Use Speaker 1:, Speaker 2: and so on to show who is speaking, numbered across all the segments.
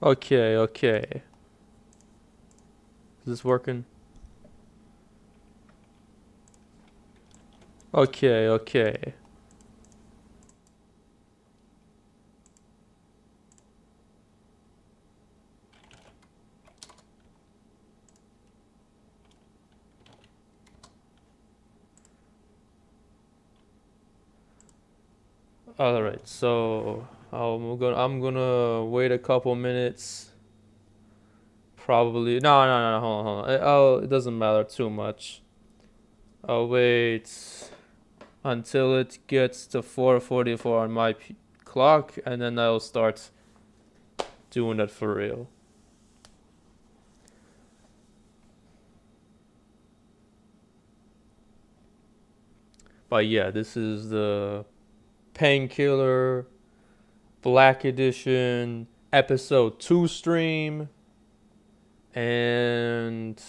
Speaker 1: Okay, okay. Is this working? Okay, okay. All right, so I'm gonna wait a couple minutes. Probably no. Hold on. It doesn't matter too much. I'll wait until it gets to 4:44 on my clock, and then I'll start doing it for real. But yeah, this is the Painkiller Black Edition episode 2 stream, and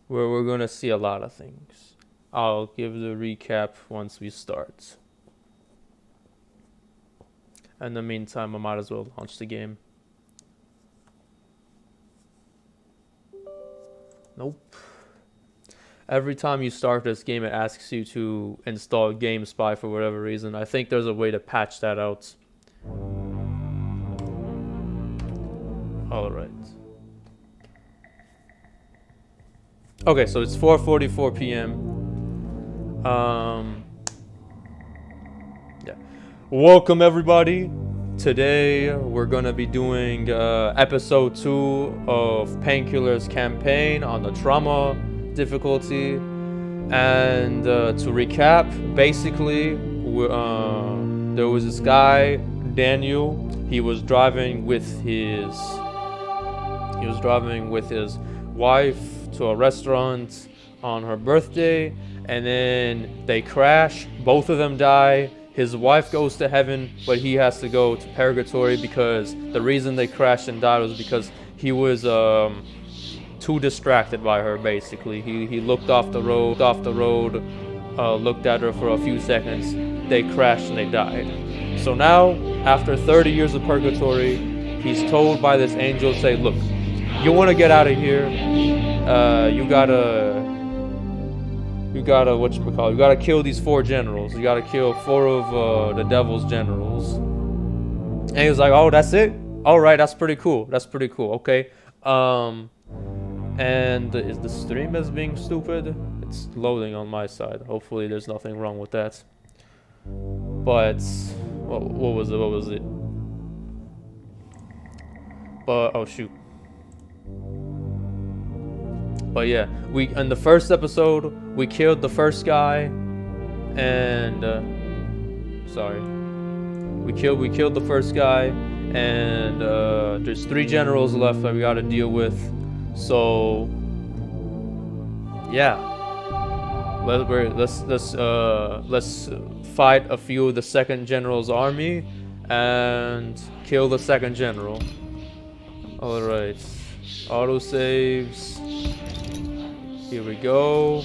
Speaker 1: where we're gonna see a lot of things. I'll give the recap once we start. In the meantime, I might as well launch the game. Nope. Every time you start this game, it asks you to install GameSpy for whatever reason. I think there's a way to patch that out. Alright. Okay, so it's 4:44 p.m. Yeah. Welcome everybody. Today we're gonna be doing episode 2 of Painkiller's campaign on the trauma difficulty. And to recap, basically, there was this guy, Daniel. He was driving with his wife to a restaurant on her birthday, and then they crash. Both of them die. His wife goes to heaven, but he has to go to purgatory because the reason they crashed and died was because he was too distracted by her. Basically, he looked off the road, looked at her for a few seconds. They crashed and they died. So now, after 30 years of purgatory, he's told by this angel, say, look, you want to get out of here, you gotta whatchamacallit, you gotta kill these 4 generals. You gotta kill 4 of the devil's generals. And he was like, oh, that's it? Alright, that's pretty cool. Okay. And is the stream as being stupid? It's loading on my side. Hopefully there's nothing wrong with that. But what was it? But oh shoot. But yeah, in the first episode we killed the first guy, and we killed the first guy, and there's 3 generals left that we got to deal with. So yeah, let's fight a few of the second general's army and kill the second general. All right, auto saves. Here we go.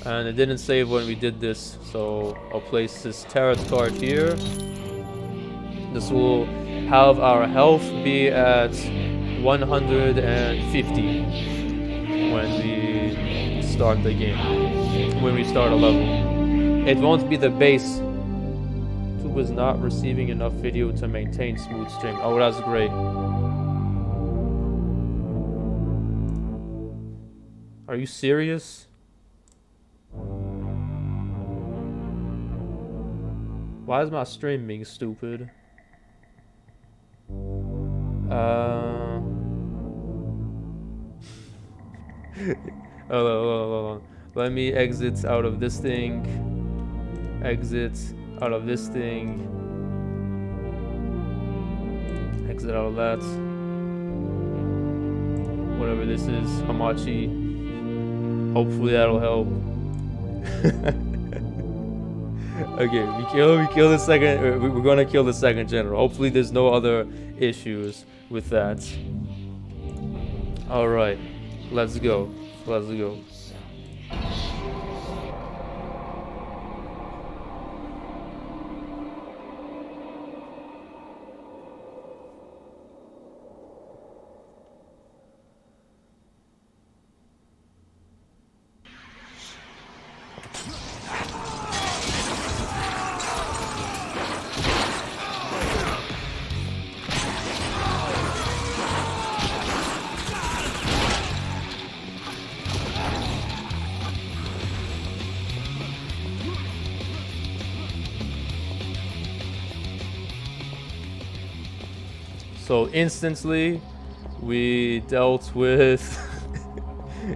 Speaker 1: And it didn't save when we did this, so I'll place this tarot card here. This will have our health be at 150 when we start the game, when we start a level. It won't be the base. It was not receiving enough video to maintain smooth stream. Oh, that's great. Are you serious? Why is my stream being stupid? Hold on. Let me exit out of this thing. Exit out of this thing. Exit out of that. Whatever this is, Hamachi. Hopefully that'll help. Okay, we kill the second. We're gonna kill the second general. Hopefully there's no other issues with that. All right, let's go. So instantly, we dealt with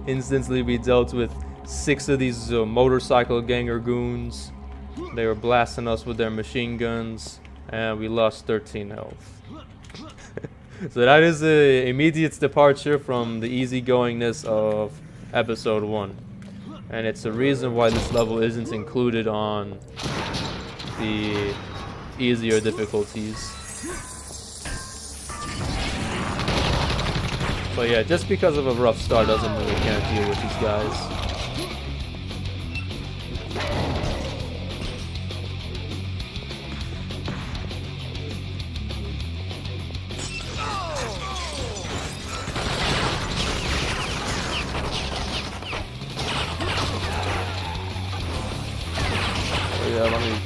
Speaker 1: instantly we dealt with 6 of these motorcycle ganger goons. They were blasting us with their machine guns, and we lost 13 health. So that is a immediate departure from the easygoingness of episode 1. And it's the reason why this level isn't included on the easier difficulties. But yeah, just because of a rough start doesn't mean we can't deal with these guys. So yeah, let me...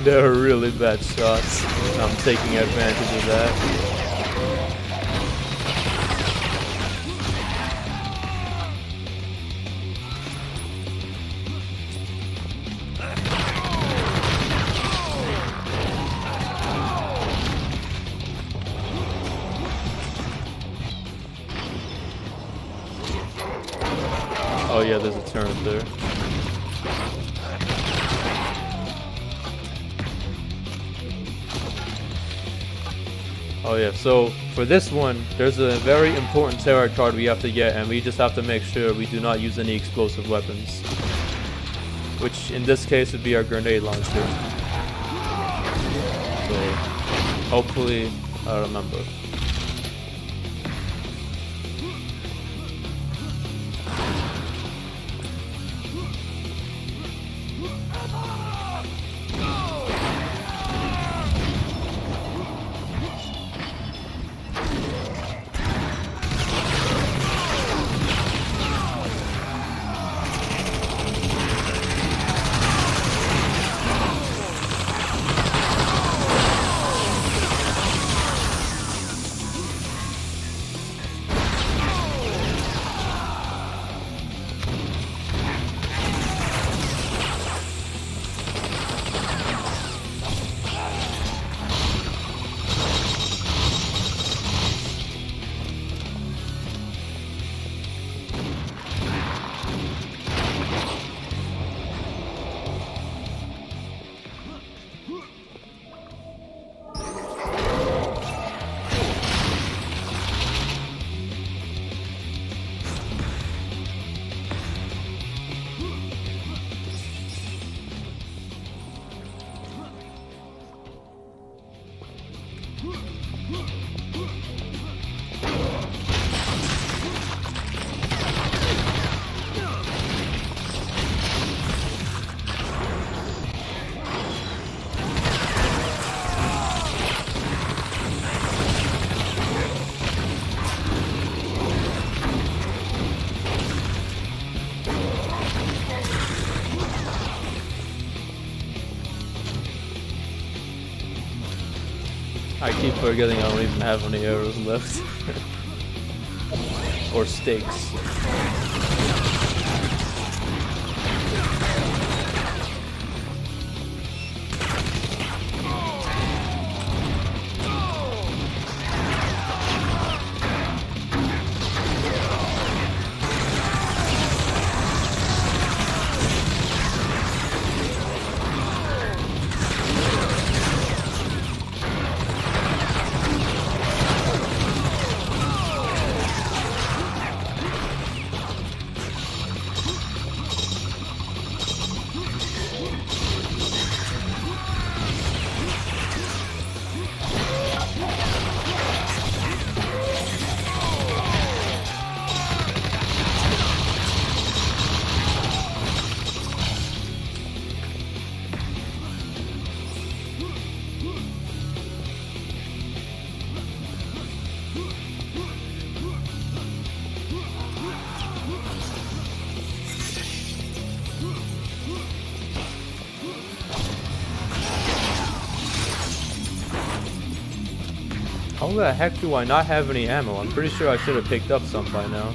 Speaker 1: They're really bad shots. I'm taking advantage of that. Oh yeah, there's a turn there. Oh yeah, so for this one, there's a very important tarot card we have to get, and we just have to make sure we do not use any explosive weapons. Which in this case would be our grenade launcher. So hopefully I remember. I keep forgetting I don't even have any arrows left. Or stakes. the heck do I not have any ammo? I'm pretty sure I should have picked up some by now.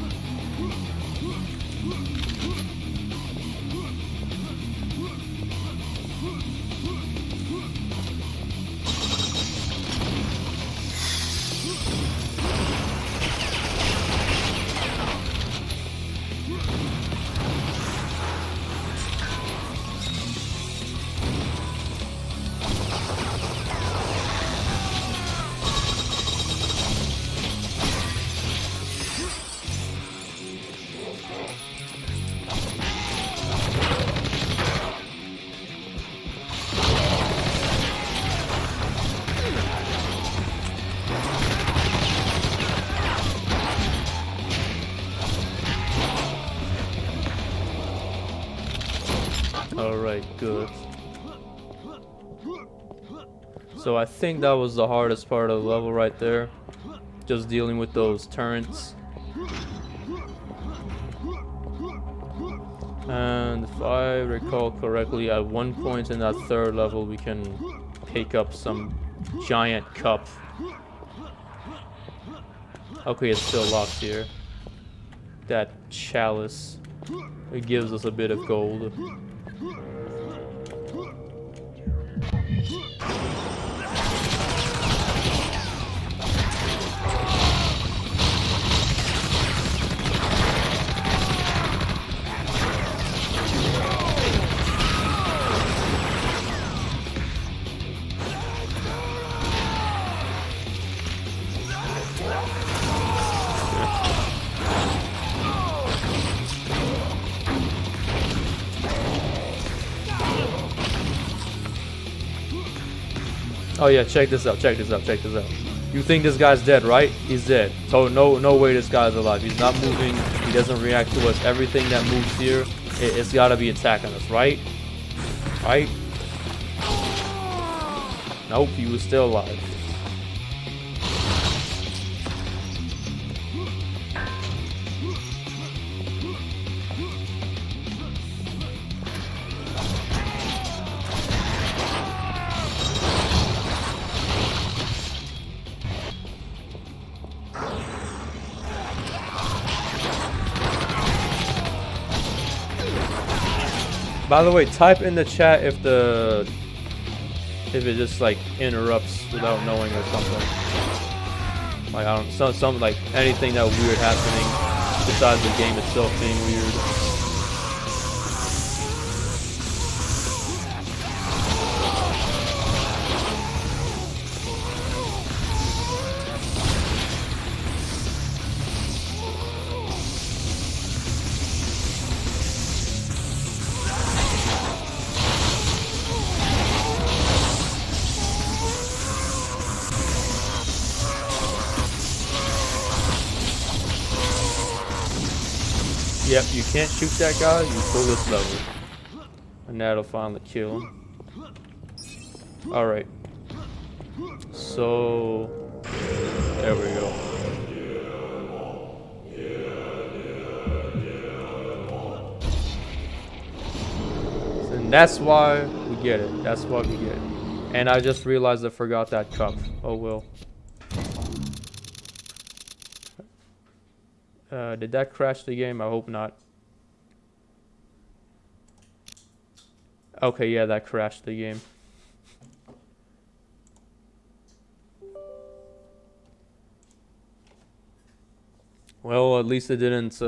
Speaker 1: Alright, good. So I think that was the hardest part of the level right there. Just dealing with those turrets. And if I recall correctly, at one point in that third level we can pick up some giant cup. Okay, it's still locked here. That chalice. It gives us a bit of gold. Oh yeah, check this out, check this out, check this out. You think this guy's dead, right? He's dead. So no way this guy's alive. He's not moving. He doesn't react to us. Everything that moves here, it's gotta be attacking us, right? Right? Nope, he was still alive. By the way, type in the chat if it just like interrupts without knowing or something. Like I don't some like anything that weird happening besides the game itself being weird. Yep, you can't shoot that guy, you pull this lever. And that'll finally kill him. Alright. So there we go. And that's why we get it. That's why we get it. And I just realized I forgot that cup. Oh well. Did that crash the game? I hope not. Okay, yeah, that crashed the game. Well, at least it didn't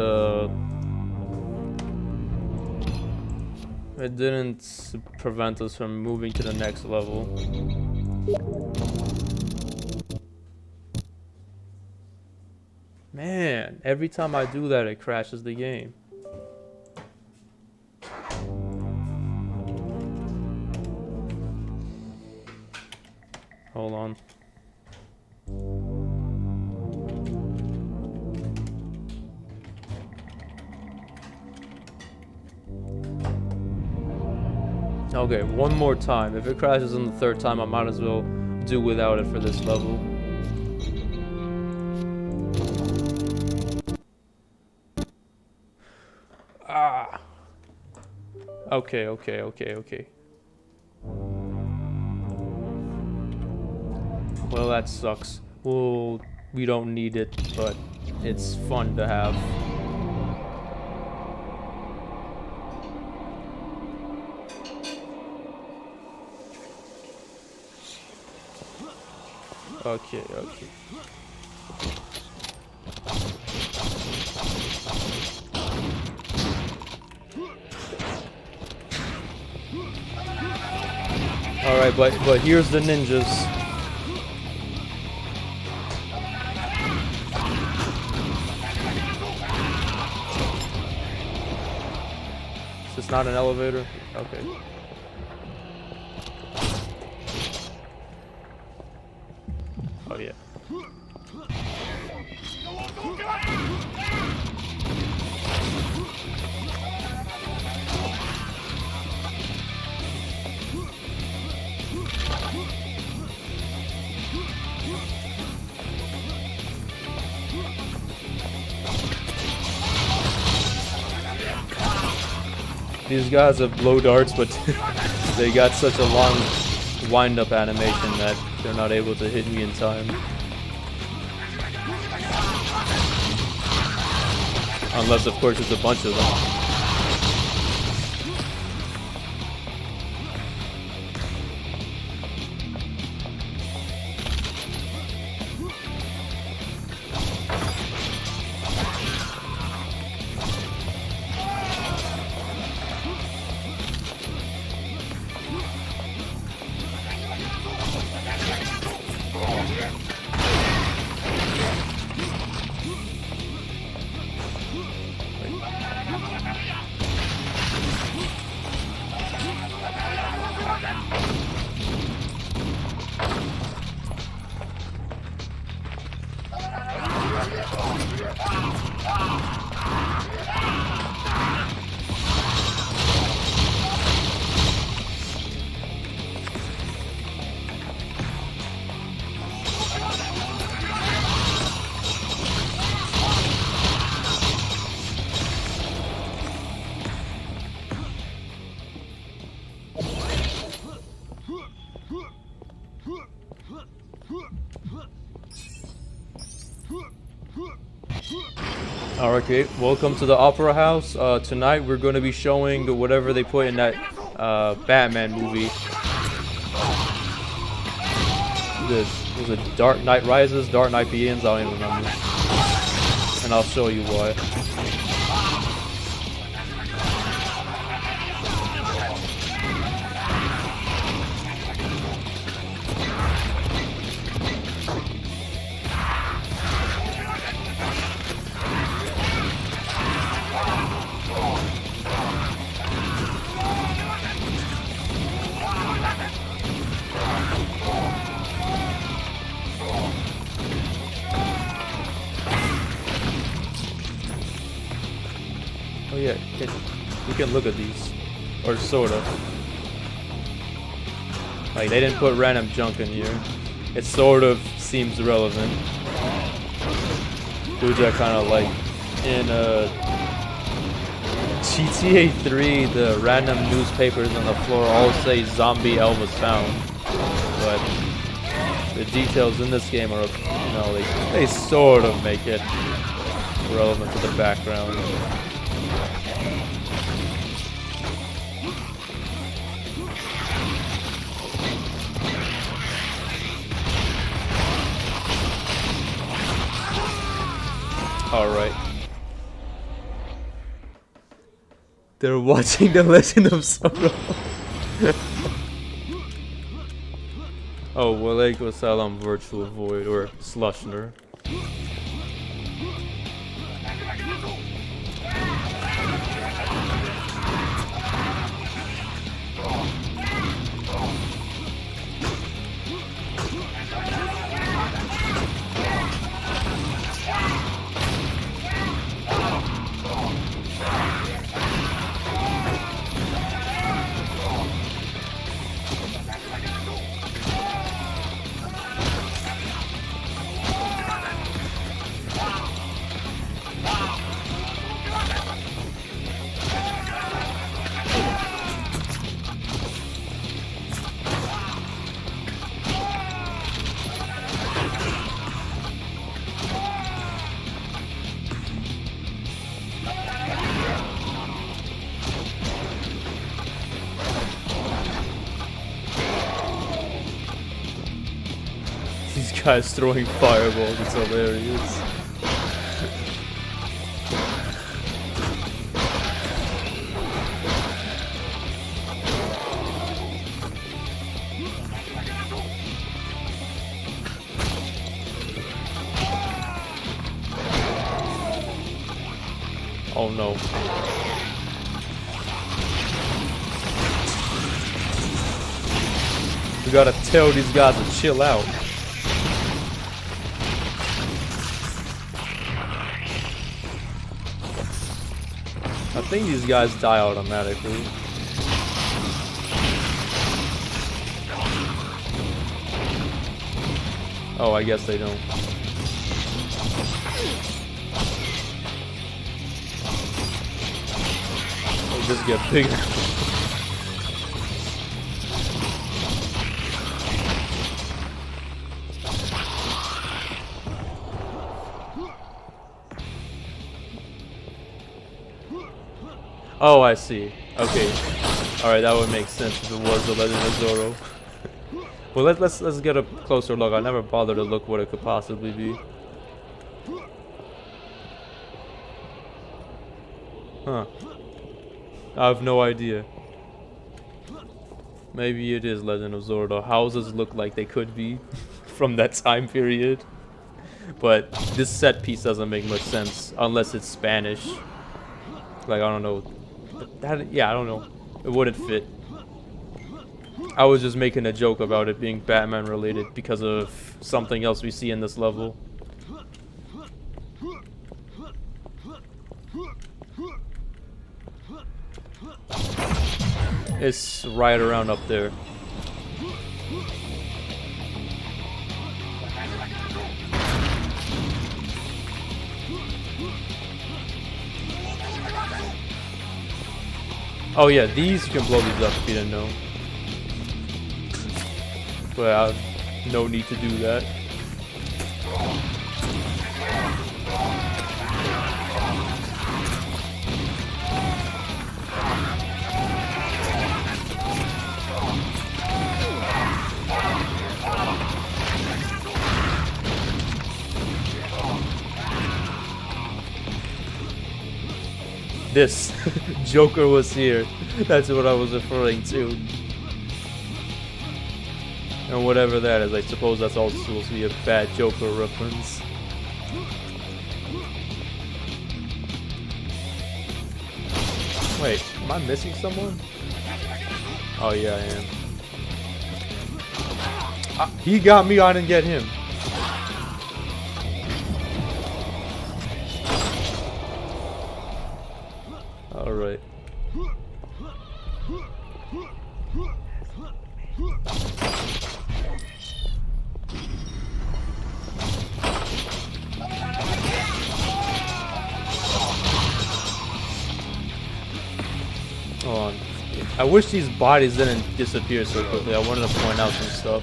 Speaker 1: prevent us from moving to the next level. Man, every time I do that, it crashes the game. Hold on. Okay, one more time. If it crashes on the third time, I might as well do without it for this level. Ah. Okay. Well, that sucks. well, we don't need it, but it's fun to have. Okay. Alright, but here's the ninjas. Is this not an elevator? Okay. Oh yeah. These guys have blow darts, but they got such a long wind-up animation that they're not able to hit me in time. Unless, of course, it's a bunch of them. Alright, welcome to the Opera House. Tonight we're going to be showing whatever they put in that Batman movie. Was it Dark Knight Rises, Dark Knight Begins? I don't even remember. And I'll show you why. Oh yeah, you can look at these, or sort of. Like, they didn't put random junk in here. It sort of seems relevant. Dudes are kind of like in GTA 3, the random newspapers on the floor all say "Zombie Elvis found," but the details in this game are, you know, they sort of make it relevant to the background. Alright. They're watching The Legend of Sorrow. Oh, Walaikum Salam Virtual Void, or Slushner. guy's throwing fireballs. It's hilarious. Oh no. We gotta tell these guys to chill out. I think these guys die automatically. Oh, I guess they don't. They just get bigger. Oh, I see. Okay. Alright, that would make sense if it was the Legend of Zoro. Well, let's get a closer look. I never bothered to look what it could possibly be. Huh. I have no idea. Maybe it is Legend of Zoro. The houses look like they could be from that time period. But this set piece doesn't make much sense unless it's Spanish. Like, I don't know. Yeah, I don't know. It wouldn't fit. I was just making a joke about it being Batman related because of something else we see in this level. It's right around up there. Oh yeah, these, you can blow these up if you didn't know. But I have no need to do that. This Joker was here. That's what I was referring to. And whatever that is, I suppose that's also supposed to be a bad Joker reference. Wait, am I missing someone? Oh yeah, I am. He got me, I didn't get him. Alright. Hold on. I wish these bodies didn't disappear so quickly. I wanted to point out some stuff.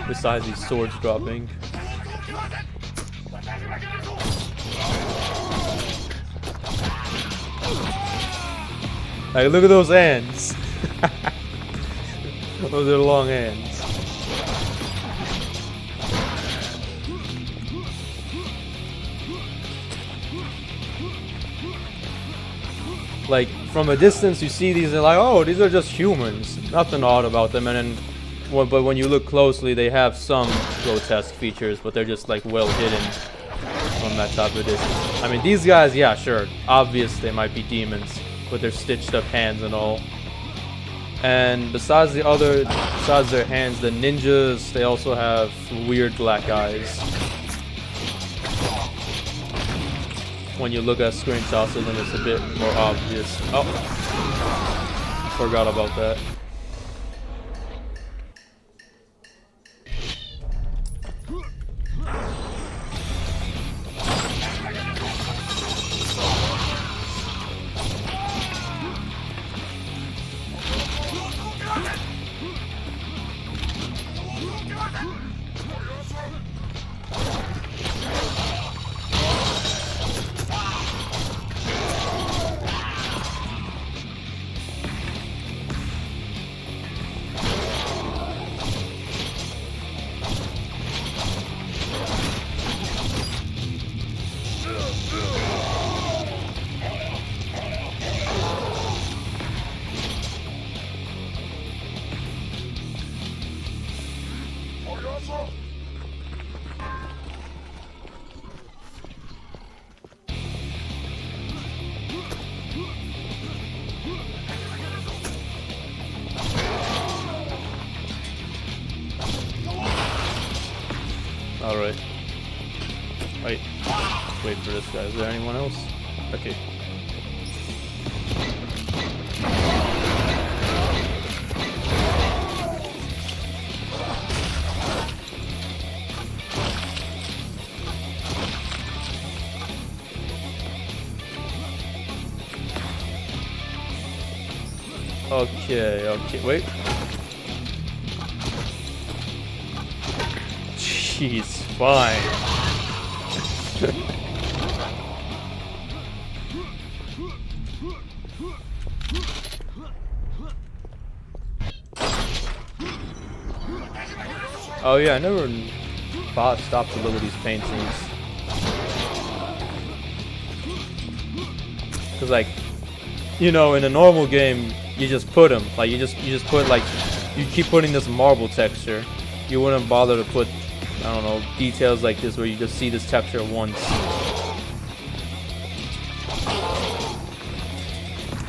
Speaker 1: Besides these swords dropping. Like, look at those hands. Those are long hands. Like, from a distance you see these and like, oh, these are just humans. Nothing odd about them. And then, but when you look closely, they have some grotesque features, but they're just like well hidden from that type of distance. I mean, these guys, yeah, sure. Obvious they might be demons with their stitched up hands and all. And besides their hands, the ninjas, they also have weird black eyes. When you look at screenshots of them, it's a bit more obvious. Oh, forgot about that. Wait. Wait for this guy. Is there anyone else? Okay. Okay, wait. Jeez, fine. Oh yeah, I never stopped to look at these paintings. Cause like, you know, in a normal game, you just put them. Like you just put like, you keep putting this marble texture. You wouldn't bother to put, I don't know, details like this where you just see this texture once.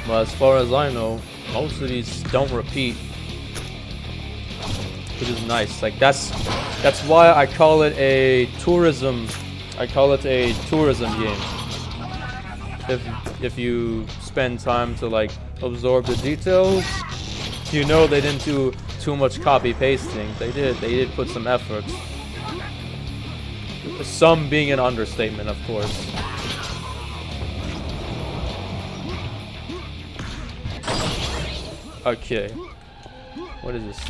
Speaker 1: But as far as I know, most of these don't repeat. Which is nice. Like that's why I call it a tourism. I call it a tourism game. If you spend time to like absorb the details, you know they didn't do too much copy pasting. They did put some effort. Some being an understatement, of course. Okay. What is this?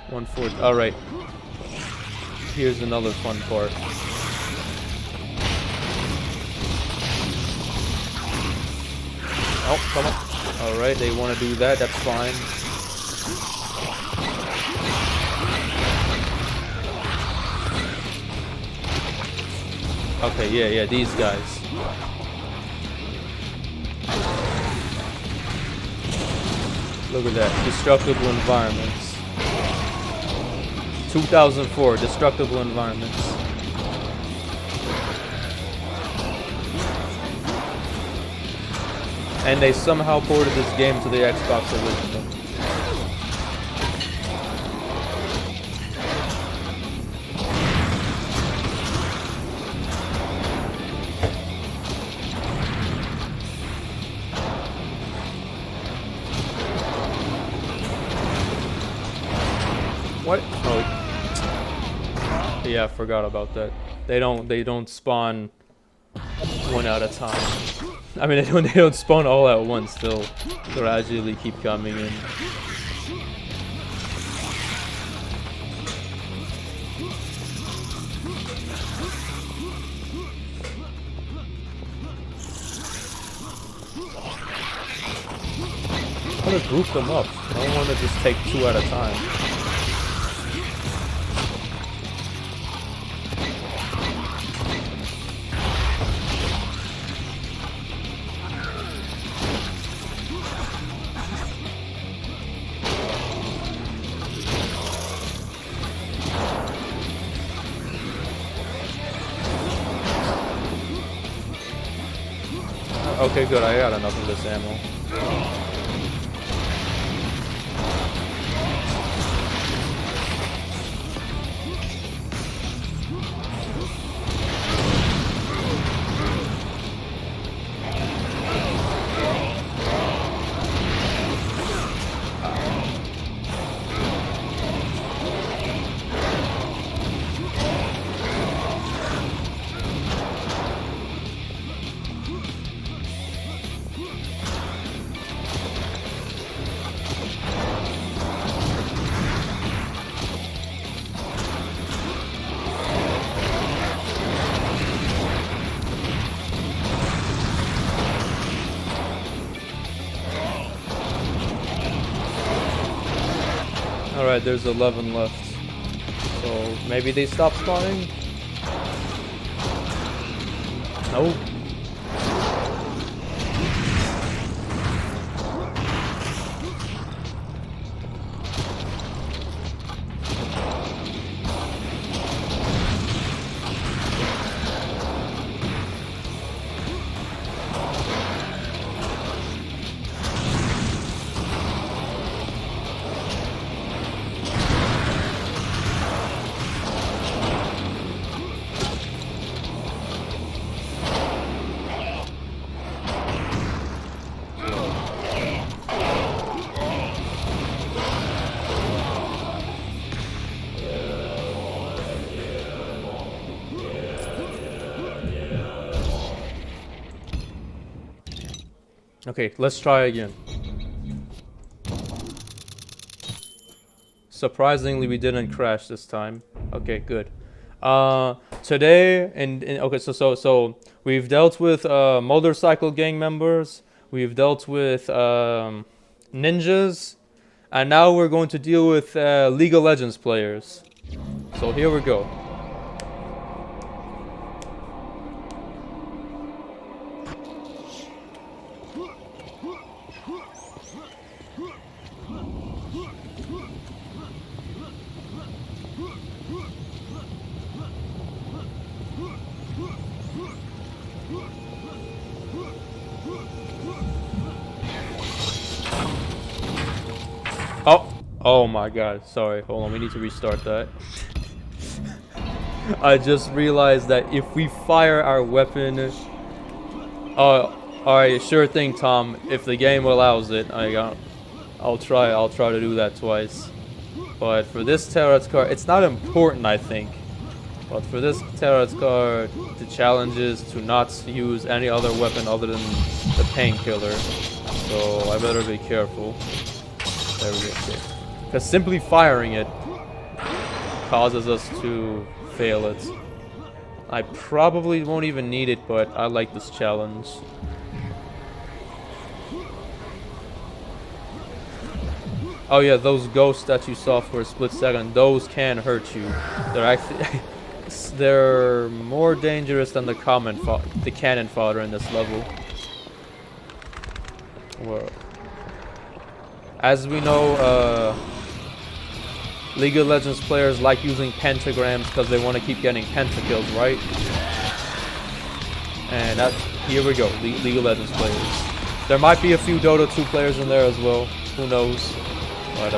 Speaker 1: 140. Alright. Here's another fun part. Oh, come on. Alright, they want to do that. That's fine. Okay, yeah, these guys. Look at that. Destructible environments. 2004, destructible environments. And they somehow ported this game to the Xbox original. What? Oh. Yeah, I forgot about that. They don't spawn one at a time. I mean, they don't spawn all at once. They'll gradually keep coming in. I want to group them up. I don't want to just take two at a time. Okay, good. I got enough of this ammo. Alright, there's 11 left. So maybe they stop spawning? Nope. Okay, let's try again. Surprisingly, we didn't crash this time. Okay, good. Today, okay, so we've dealt with motorcycle gang members. We've dealt with ninjas, and now we're going to deal with League of Legends players. So here we go. Oh my god, sorry, hold on, we need to restart that. I just realized that if we fire our weapon... alright, sure thing, Tom. If the game allows it, I'll try to do that twice. But for this tarot card, it's not important, I think. But for this tarot card, the challenge is to not use any other weapon other than the Painkiller. So I better be careful. There we go. Because simply firing it causes us to fail it. I probably won't even need it, but I like this challenge. Oh yeah, those ghosts that you saw for a split second, those can hurt you. They're actually they're more dangerous than the cannon fodder in this level. Well, as we know, League of Legends players like using pentagrams because they want to keep getting pentakills, right? And here we go, League of Legends players. There might be a few Dota 2 players in there as well, who knows? But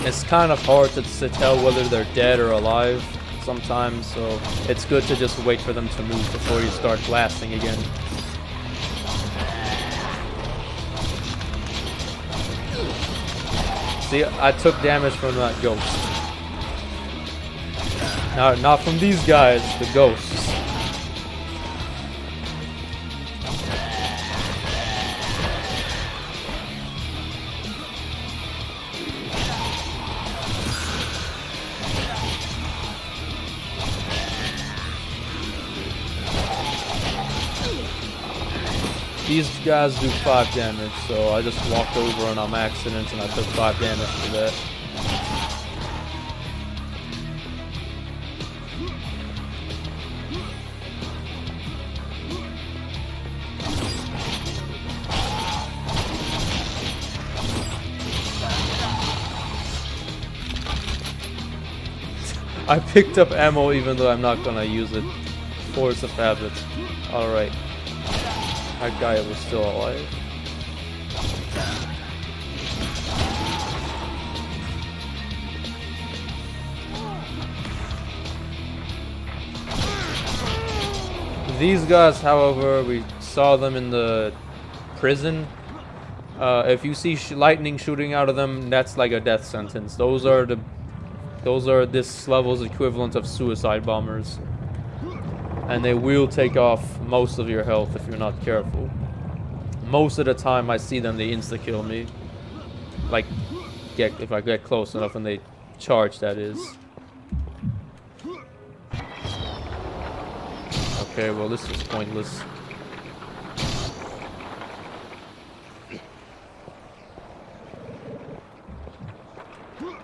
Speaker 1: it's kind of hard to tell whether they're dead or alive sometimes, so it's good to just wait for them to move before you start blasting again. See, I took damage from that ghost. Not from these guys, the ghosts. These guys do 5 damage, so I just walked over on accident and I took 5 damage for that. I picked up ammo even though I'm not gonna use it. Force of habit. Alright. That guy was still alive. These guys, however, we saw them in the prison. If you see lightning shooting out of them, that's like a death sentence. Those are this level's equivalent of suicide bombers. And they will take off most of your health if you're not careful. Most of the time I see them, they insta-kill me. Like, if I get close enough and they charge, that is. Okay, well this was pointless.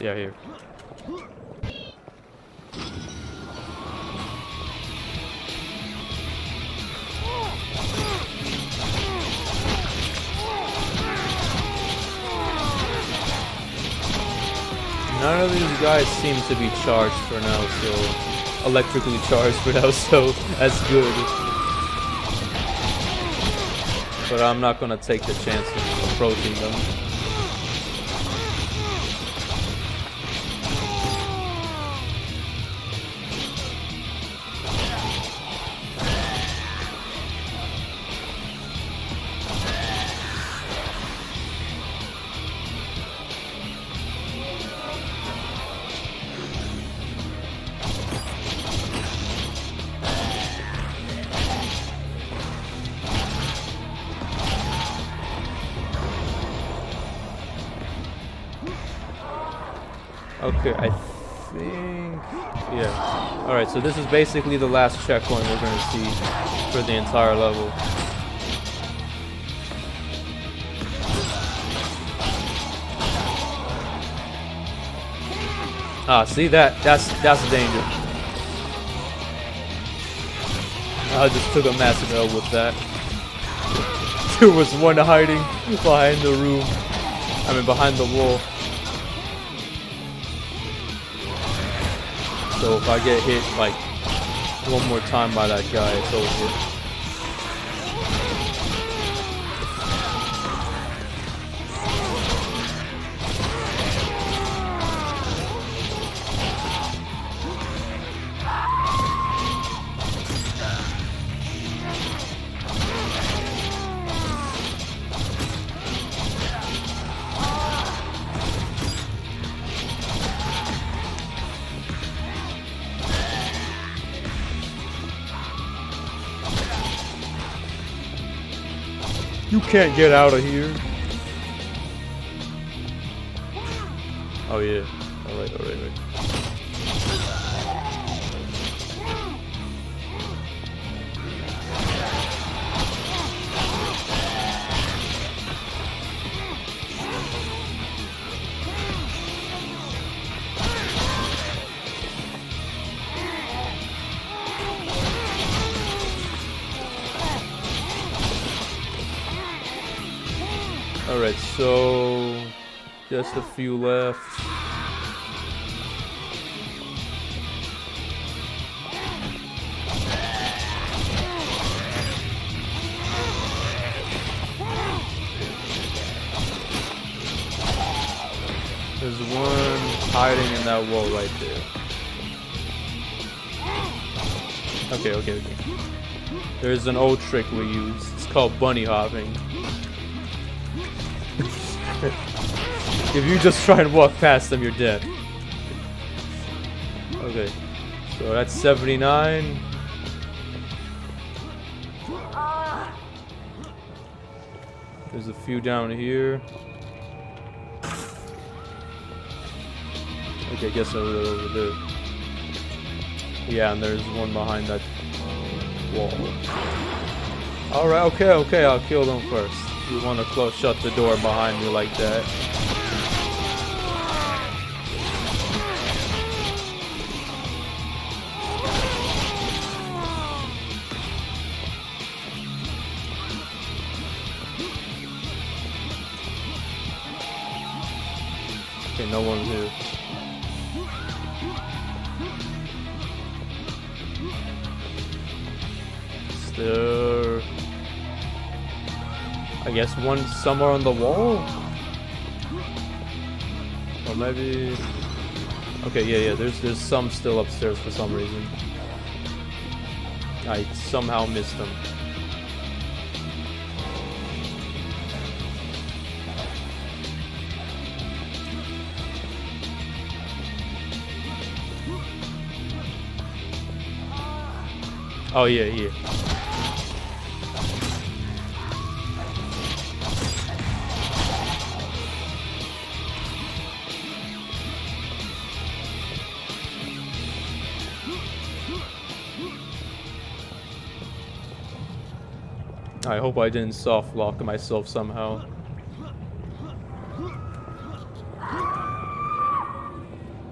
Speaker 1: Yeah, here. None of these guys seem to be charged for now, so... electrically charged for now, so that's good. But I'm not gonna take the chance of approaching them. Okay, I think... Yeah. Alright, so this is basically the last checkpoint we're going to see for the entire level. Ah, see that's danger. I just took a massive L with that. There was one hiding behind the room. I mean, behind the wall. So if I get hit like one more time by that guy, it's over. You can't get out of here. Oh yeah. Alright. Alright, so just a few left. There's one hiding in that wall right there. Okay. There's an old trick we use. It's called bunny hopping. If you just try and walk past them, you're dead. Okay, so that's 79. There's a few down here. Okay, I guess over there. Yeah, and there's one behind that wall. Alright, okay, I'll kill them first. You want to shut the door behind me like that. Okay, no one's here. Still... I guess one somewhere on the wall? Or maybe... Okay, yeah, there's some still upstairs for some reason. I somehow missed them. Oh yeah. I hope I didn't soft lock myself somehow.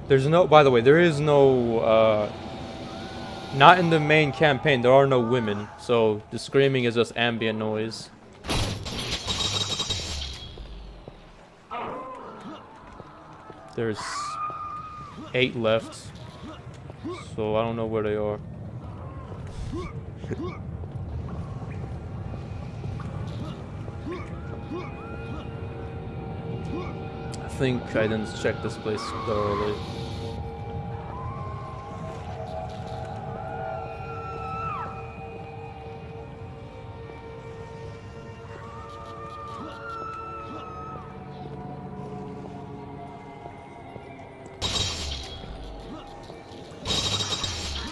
Speaker 1: There's no, by the way, there is no, not in the main campaign, there are no women, so the screaming is just ambient noise. There's 8 left, so I don't know where they are. I think I didn't check this place thoroughly.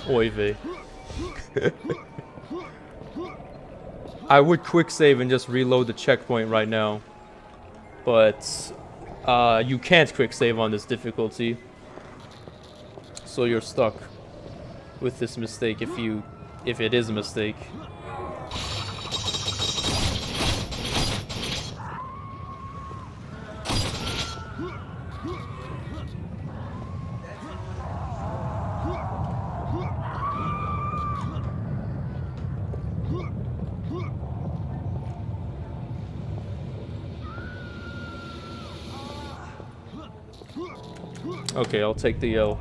Speaker 1: Oy vey. I would quick save and just reload the checkpoint right now, but you can't quick save on this difficulty. So you're stuck with this mistake if it is a mistake. Okay, I'll take the L.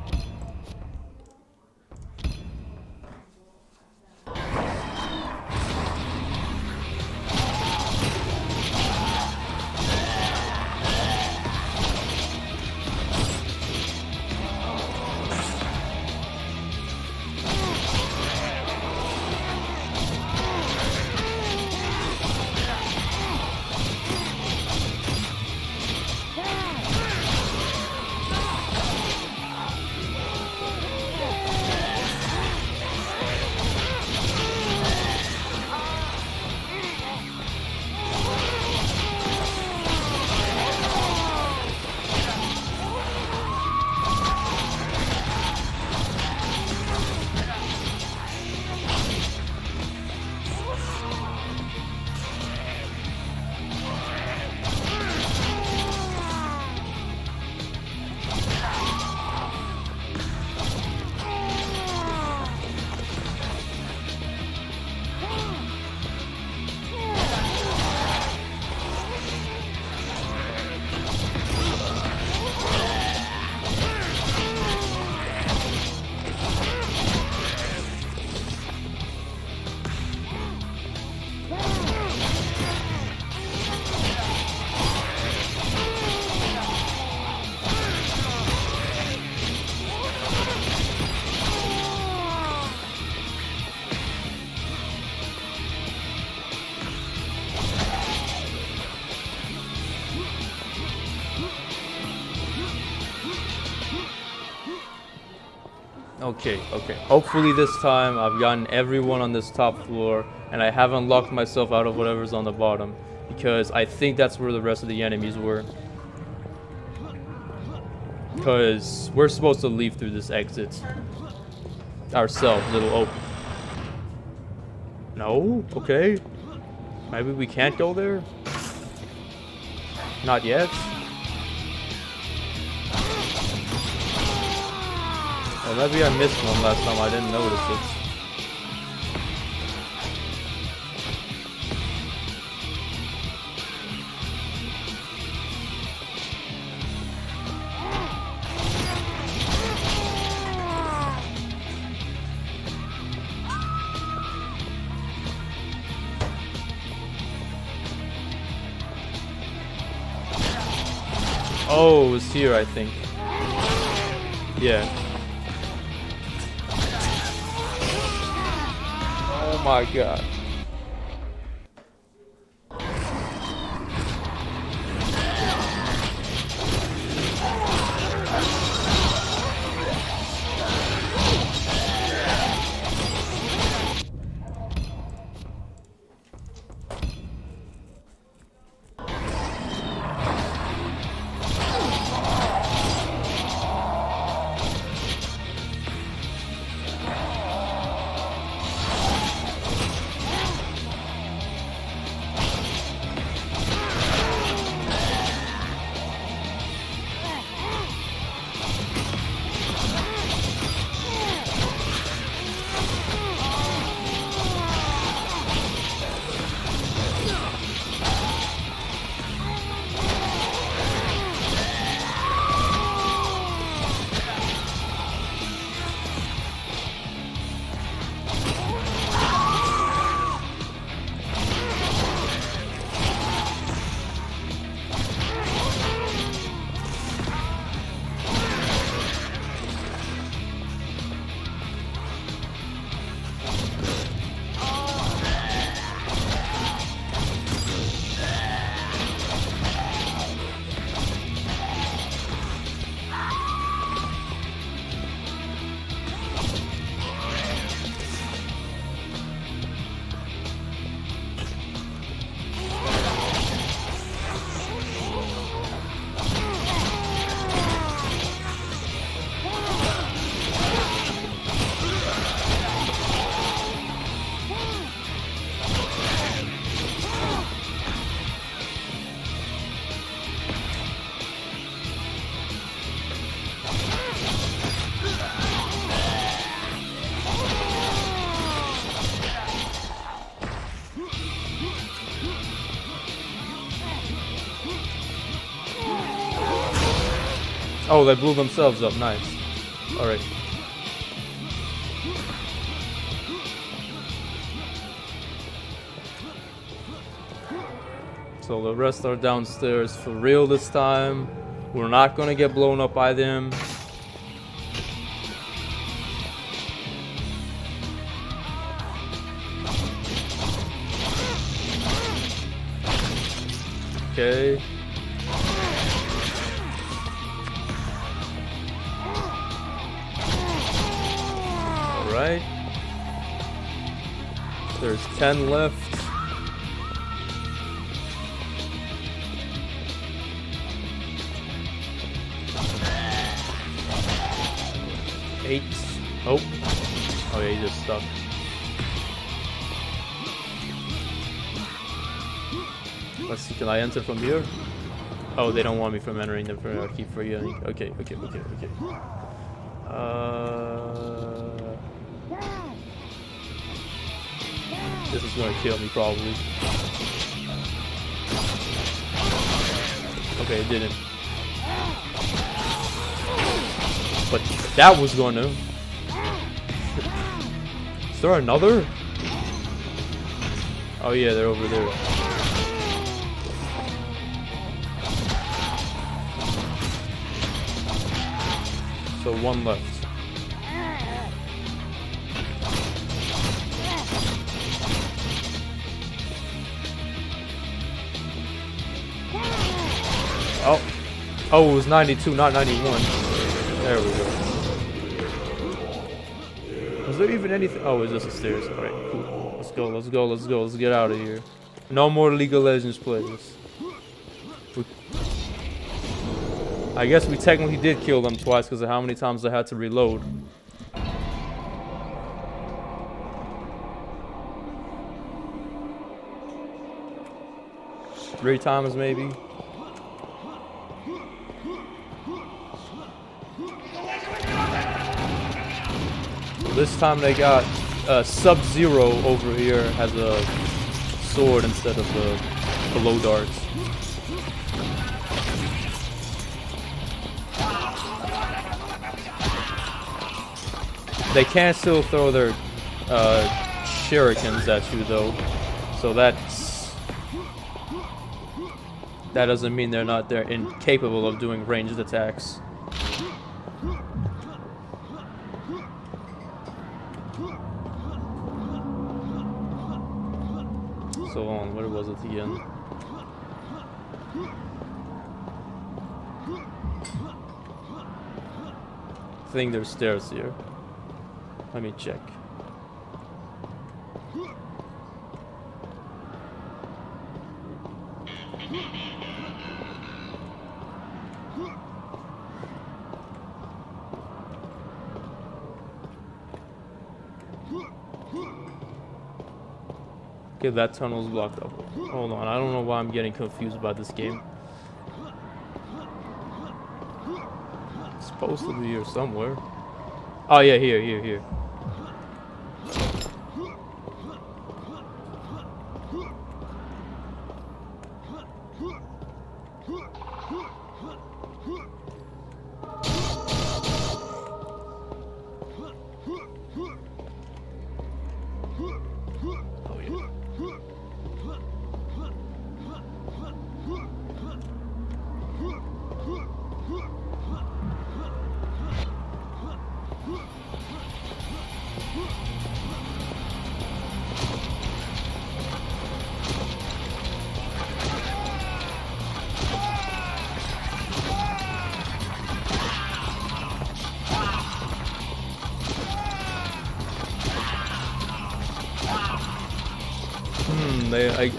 Speaker 1: Okay. Hopefully this time I've gotten everyone on this top floor and I haven't locked myself out of whatever's on the bottom, because I think that's where the rest of the enemies were. Because we're supposed to leave through this exit ourselves. It'll open. No? Okay. Maybe we can't go there? Not yet. Or maybe I missed one last time, I didn't notice it. Oh, it was here, I think. Yeah. Oh my god. Oh, they blew themselves up. Nice. All right. So the rest are downstairs for real this time. We're not gonna get blown up by them. Okay. Alright. There's 10 left. Eight. Oh. Oh yeah, he just stuck. Let's see, can I enter from here? Oh, they don't want me from entering them for keep for you. Okay. This is gonna kill me probably. Okay, it didn't. But that was gonna. Is there another? Oh yeah, they're over there. So one left. Oh, it was 92, not 91. There we go. Was there even anything? Oh, it's just the stairs. Alright, cool. Let's get out of here. No more League of Legends players. I guess we technically did kill them twice because of how many times I had to reload. Three times maybe. This time they got Sub-Zero over here as a sword instead of the glow darts. They can still throw their shurikens at you though, so that doesn't mean they're incapable of doing ranged attacks. So on, where was it again? I think there's stairs here. Let me check. Okay, that tunnel's blocked up. Hold on, I don't know why I'm getting confused by this game. It's supposed to be here somewhere. Oh yeah, here.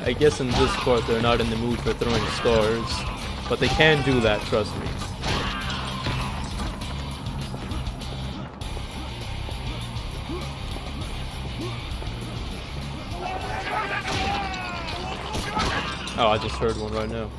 Speaker 1: I guess in this part they're not in the mood for throwing stars, but they can do that, trust me. Oh, I just heard one right now.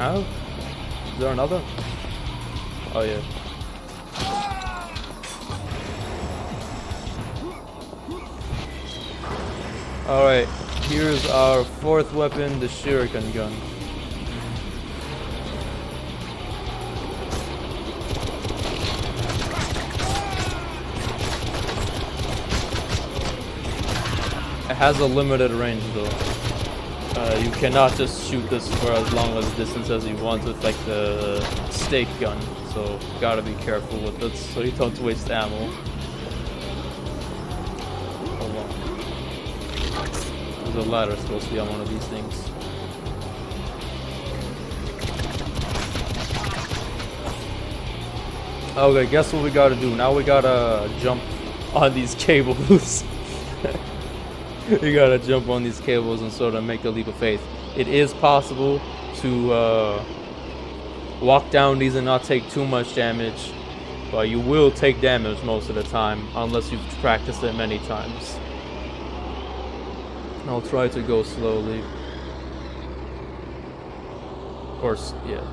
Speaker 1: Oh, is there another? Oh yeah. Alright, here's our fourth weapon, the shuriken gun. It has a limited range though. You cannot just shoot this for as long as distance as you want with like the stake gun. So gotta be careful with it so you don't waste ammo. Hold on. There's a ladder supposed to be on one of these things. Okay, guess what we gotta do? Now we gotta jump on these cables. You gotta jump on these cables and sort of make a leap of faith. It is possible to walk down these and not take too much damage, but you will take damage most of the time unless you've practiced it many times. I'll try to go slowly. Or, yeah.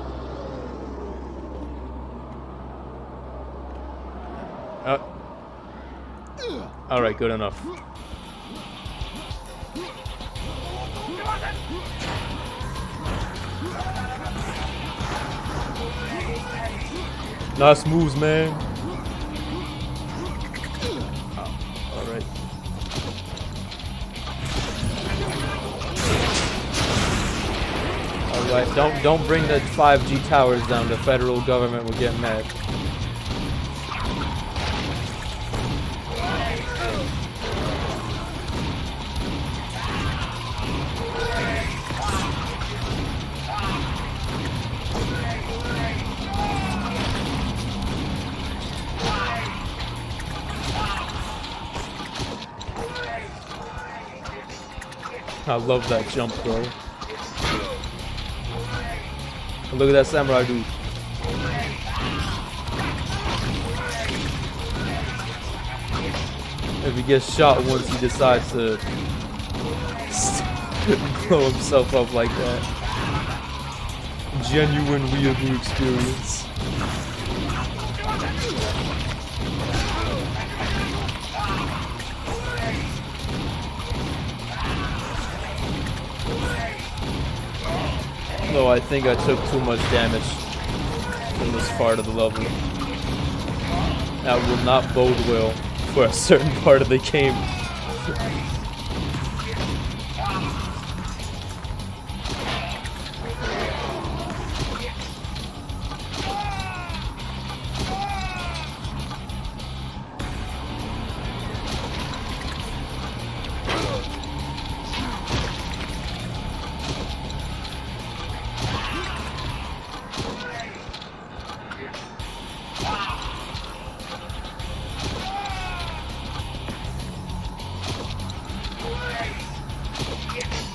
Speaker 1: Alright, good enough. Nice moves, man. Oh, alright. Alright, don't bring the 5G towers down. The federal government will get mad. I love that jump, bro. Look at that samurai dude. If he gets shot once, he decides to blow himself up like that. Genuine weeaboo experience. No, I think I took too much damage in this part of the level. That will not bode well for a certain part of the game.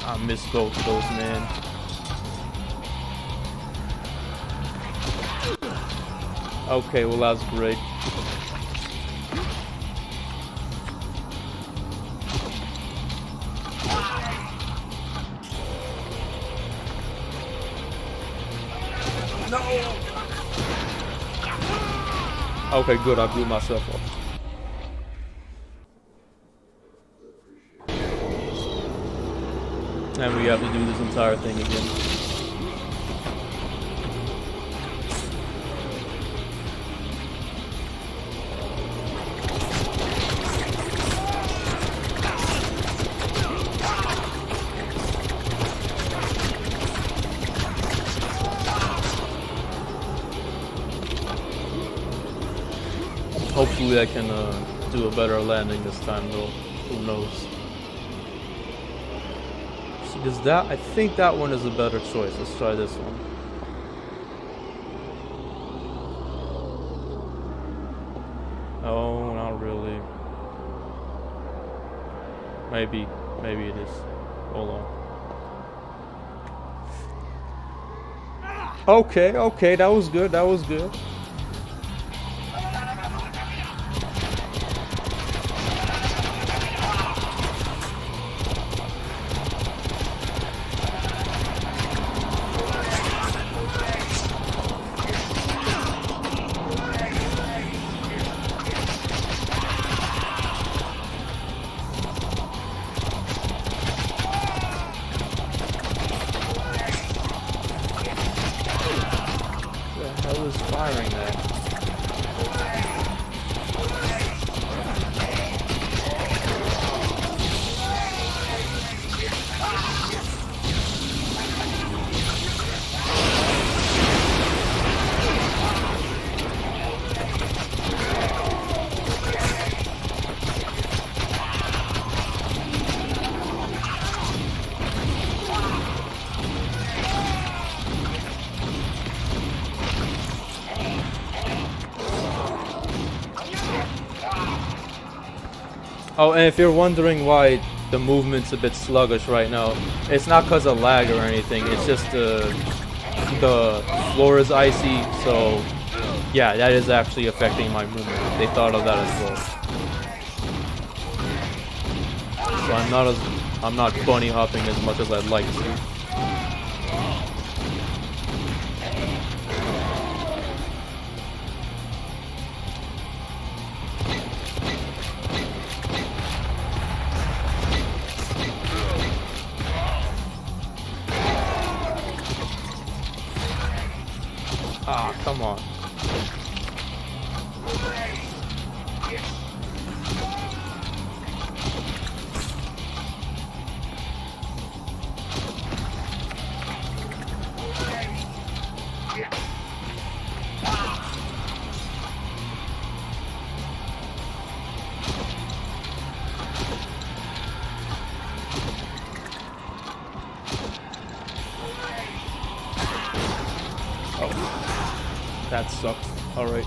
Speaker 1: I missed both of those, man. Okay, well that's great. No! Okay, good, I blew myself up. And we have to do this entire thing again. Hopefully I can do a better landing this time though. Who knows? Is that? I think that one is a better choice. Let's try this one. Oh, not really. Maybe it is. Hold on. Okay, that was good. That was good. is firing that? Oh, and if you're wondering why the movement's a bit sluggish right now, it's not because of lag or anything. It's just the floor is icy, so yeah, that is actually affecting my movement. They thought of that as well. So I'm not bunny hopping as much as I'd like to. Ah, come on. That sucked. Alright.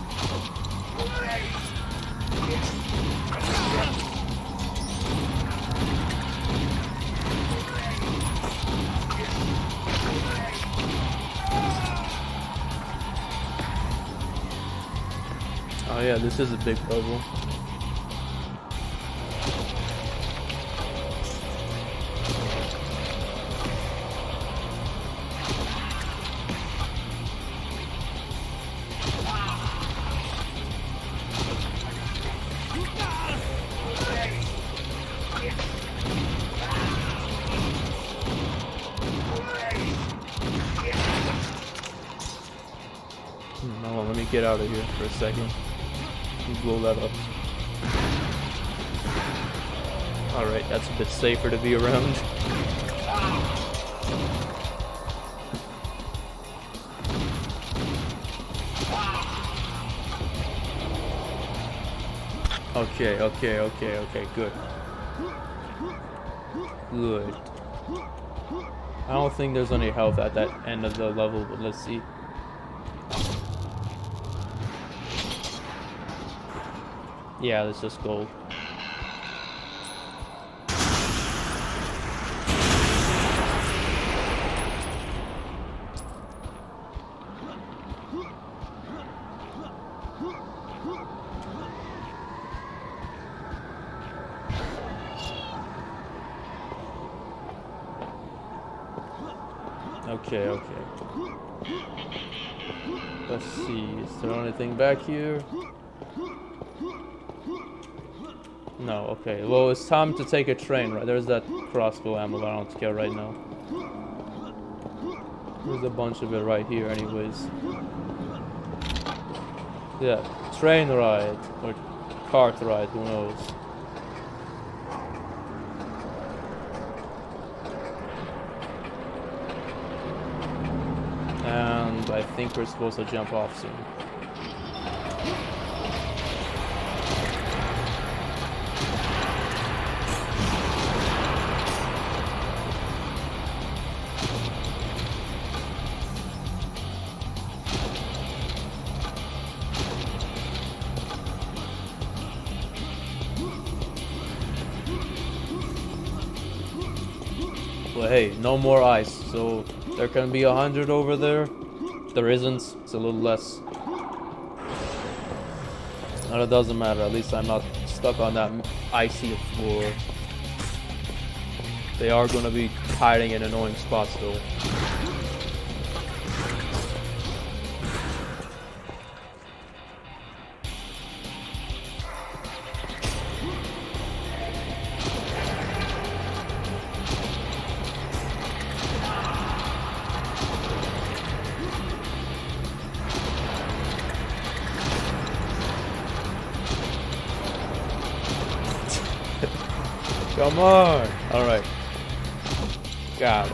Speaker 1: Oh yeah, this is a big puzzle. No, let me get out of here for a second. Blow that up. Alright, that's a bit safer to be around. Okay, good. Good. I don't think there's any health at that end of the level, but let's see. Yeah, it's just gold. Okay. Let's see, is there anything back here? No, okay. Well, it's time to take a train, right? There's that crossbow ammo I don't care right now. There's a bunch of it right here anyways. Yeah, train ride, or cart ride, who knows. And I think we're supposed to jump off soon. But hey, no more ice, so there can be 100 over there. There isn't, it's a little less. But it doesn't matter, at least I'm not stuck on that icy floor. They are going to be hiding in annoying spots though. Come on. All right. Got it.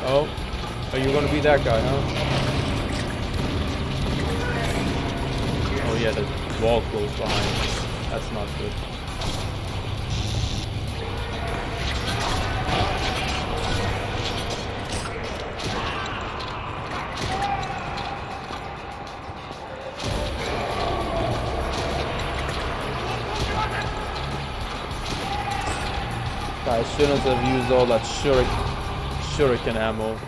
Speaker 1: Oh, are you gonna be that guy, huh? Oh yeah, the wall closed behind us. That's not good. I shouldn't have used all that shuriken ammo.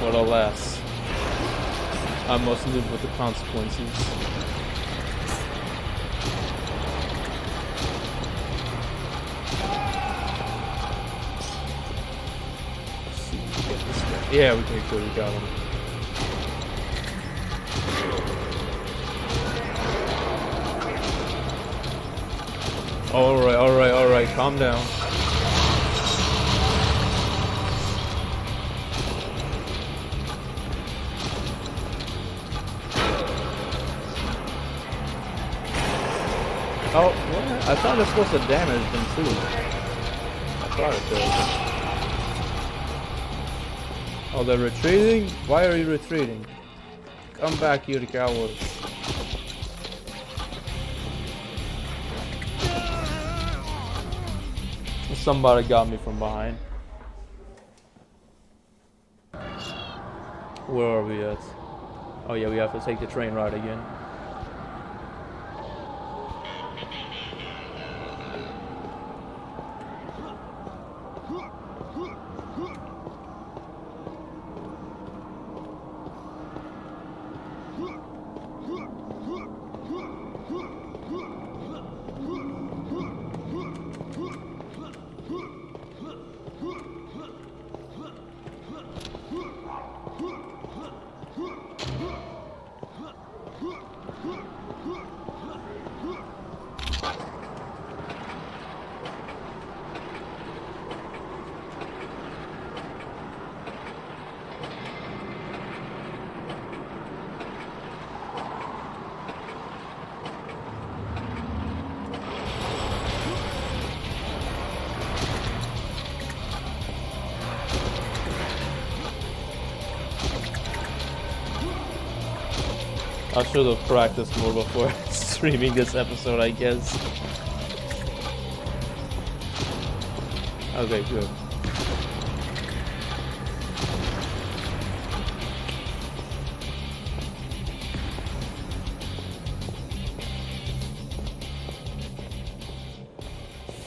Speaker 1: But alas, I must live with the consequences. Let's see, get this guy. Yeah, okay, good, we got him. Alright, calm down. Oh, what? I thought it was supposed to damage them too. I thought it did. Oh, they're retreating? Why are you retreating? Come back, you coward. Somebody got me from behind. Where are we at? Oh yeah, we have to take the train ride again. I should have practiced more before streaming this episode, I guess. Okay, good.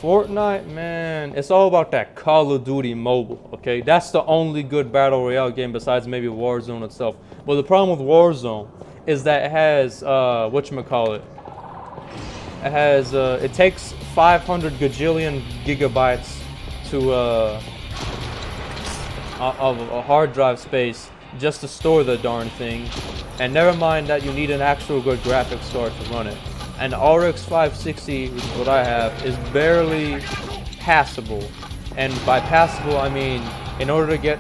Speaker 1: Fortnite, man, it's all about that Call of Duty mobile, okay? That's the only good battle royale game besides maybe Warzone itself. But the problem with Warzone is that it has, whatchamacallit, it has, it takes 500 gajillion gigabytes to, of a hard drive space just to store the darn thing. And never mind that you need an actual good graphics card to run it. And RX 560, which is what I have, is barely passable. And by passable, I mean, in order to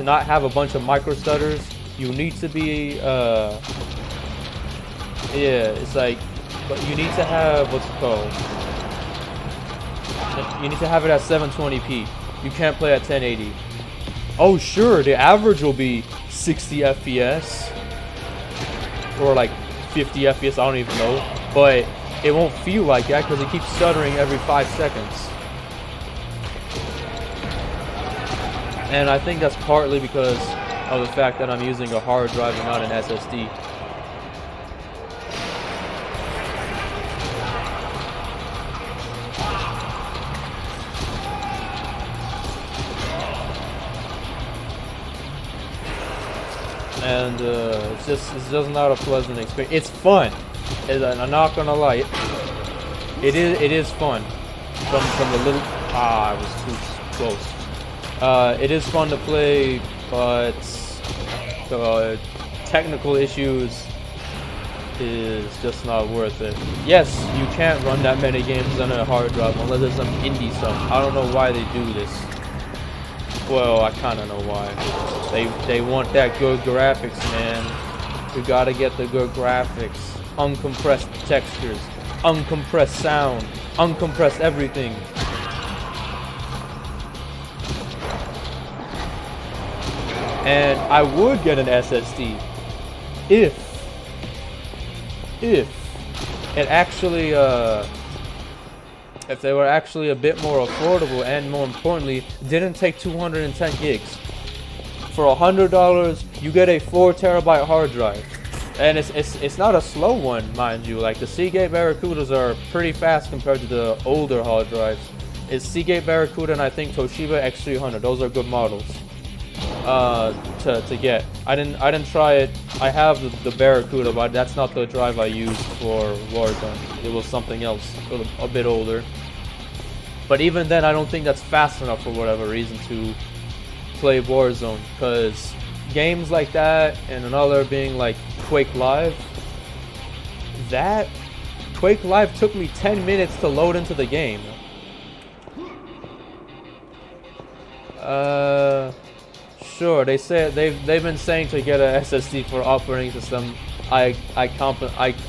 Speaker 1: not have a bunch of micro stutters, you need to be, it's like, but you need to have, what's it called? You need to have it at 720p. You can't play at 1080. Oh, sure, the average will be 60 FPS. Or like 50 FPS, I don't even know. But it won't feel like that because it keeps stuttering every 5 seconds. And I think that's partly because of the fact that I'm using a hard drive and not an SSD. And it's just not a pleasant experience. It's fun. I'm not gonna lie. It is fun. From the little I was too close. It is fun to play, but the technical issues is just not worth it. Yes, you can't run that many games on a hard drive unless there's some indie stuff. I don't know why they do this. Well, I kind of know why. They want that good graphics, man. You gotta get the good graphics. Uncompressed textures, uncompressed sound, uncompressed everything. And I would get an SSD if it actually if they were actually a bit more affordable, and more importantly didn't take 210 gigs. For $100 you get a 4 terabyte hard drive, and it's not a slow one, mind you. Like, the Seagate Barracudas are pretty fast compared to the older hard drives. It's Seagate Barracuda and I think Toshiba X300. Those are good models to get. I didn't try it. I have the Barracuda, but that's not the drive I used for Warzone. It was something else, a bit older. But even then, I don't think that's fast enough for whatever reason to play Warzone, because games like that, and another being like Quake Live, that Quake Live took me 10 minutes to load into the game. Sure, they said they've been saying to get a SSD for operating system. I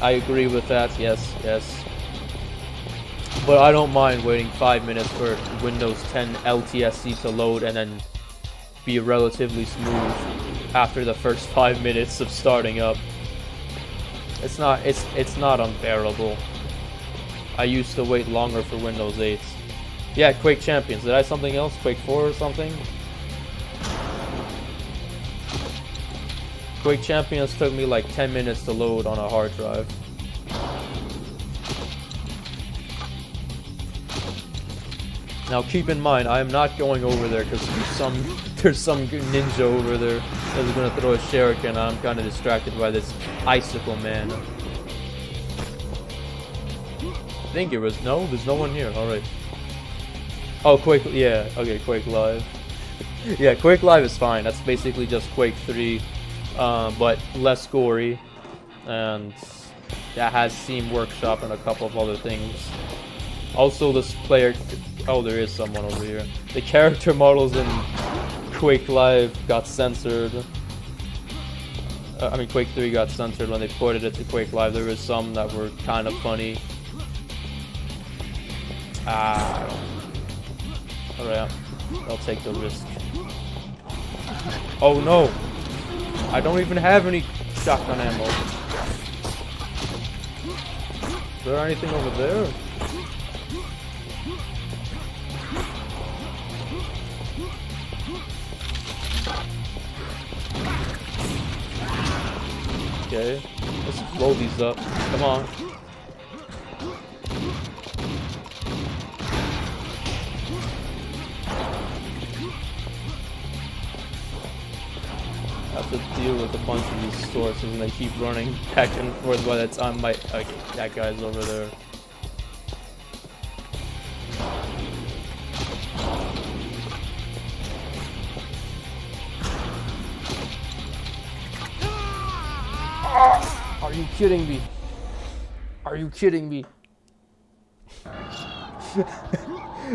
Speaker 1: agree with that. Yes. But I don't mind waiting 5 minutes for Windows 10 LTSC to load and then be relatively smooth after the first 5 minutes of starting up. It's not unbearable. I used to wait longer for Windows 8. Yeah, Quake Champions. Did I something else? Quake 4 or something? Quake Champions took me like 10 minutes to load on a hard drive. Now keep in mind, I am not going over there because there's some ninja over there that's gonna throw a shuriken. I'm kind of distracted by this icicle man. I think it was there's no one here. All right. Oh, Quake, yeah, okay, Quake Live. Yeah, Quake Live is fine. That's basically just Quake 3, but less gory, and that has Steam Workshop and a couple of other things. Also, this player, oh, there is someone over here. The character models in Quake Live got censored. I mean, Quake 3 got censored when they ported it to Quake Live. There was some that were kind of funny. Alright, I'll take the risk. Oh no! I don't even have any shotgun ammo. Is there anything over there? Okay, let's blow these up. Come on. I have to deal with a bunch of these sources and they keep running back and forth by the time okay, that guy's over there. Are you kidding me? Are you kidding me?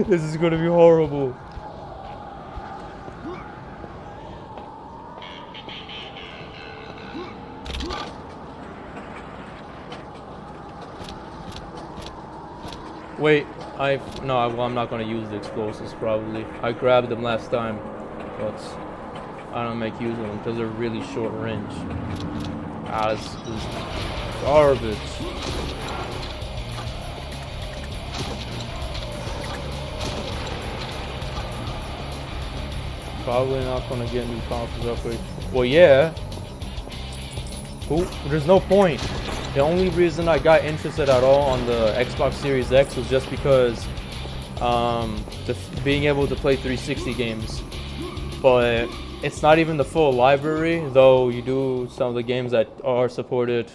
Speaker 1: This is gonna be horrible. Wait, well, I'm not gonna use the explosives probably. I grabbed them last time, but I don't make use of them because they're really short range. Ah, this is garbage. Probably not gonna get new consoles upgrade. Well, yeah. Ooh, there's no point. The only reason I got interested at all on the Xbox Series X was just because being able to play 360 games. But it's not even the full library, though you do some of the games that are supported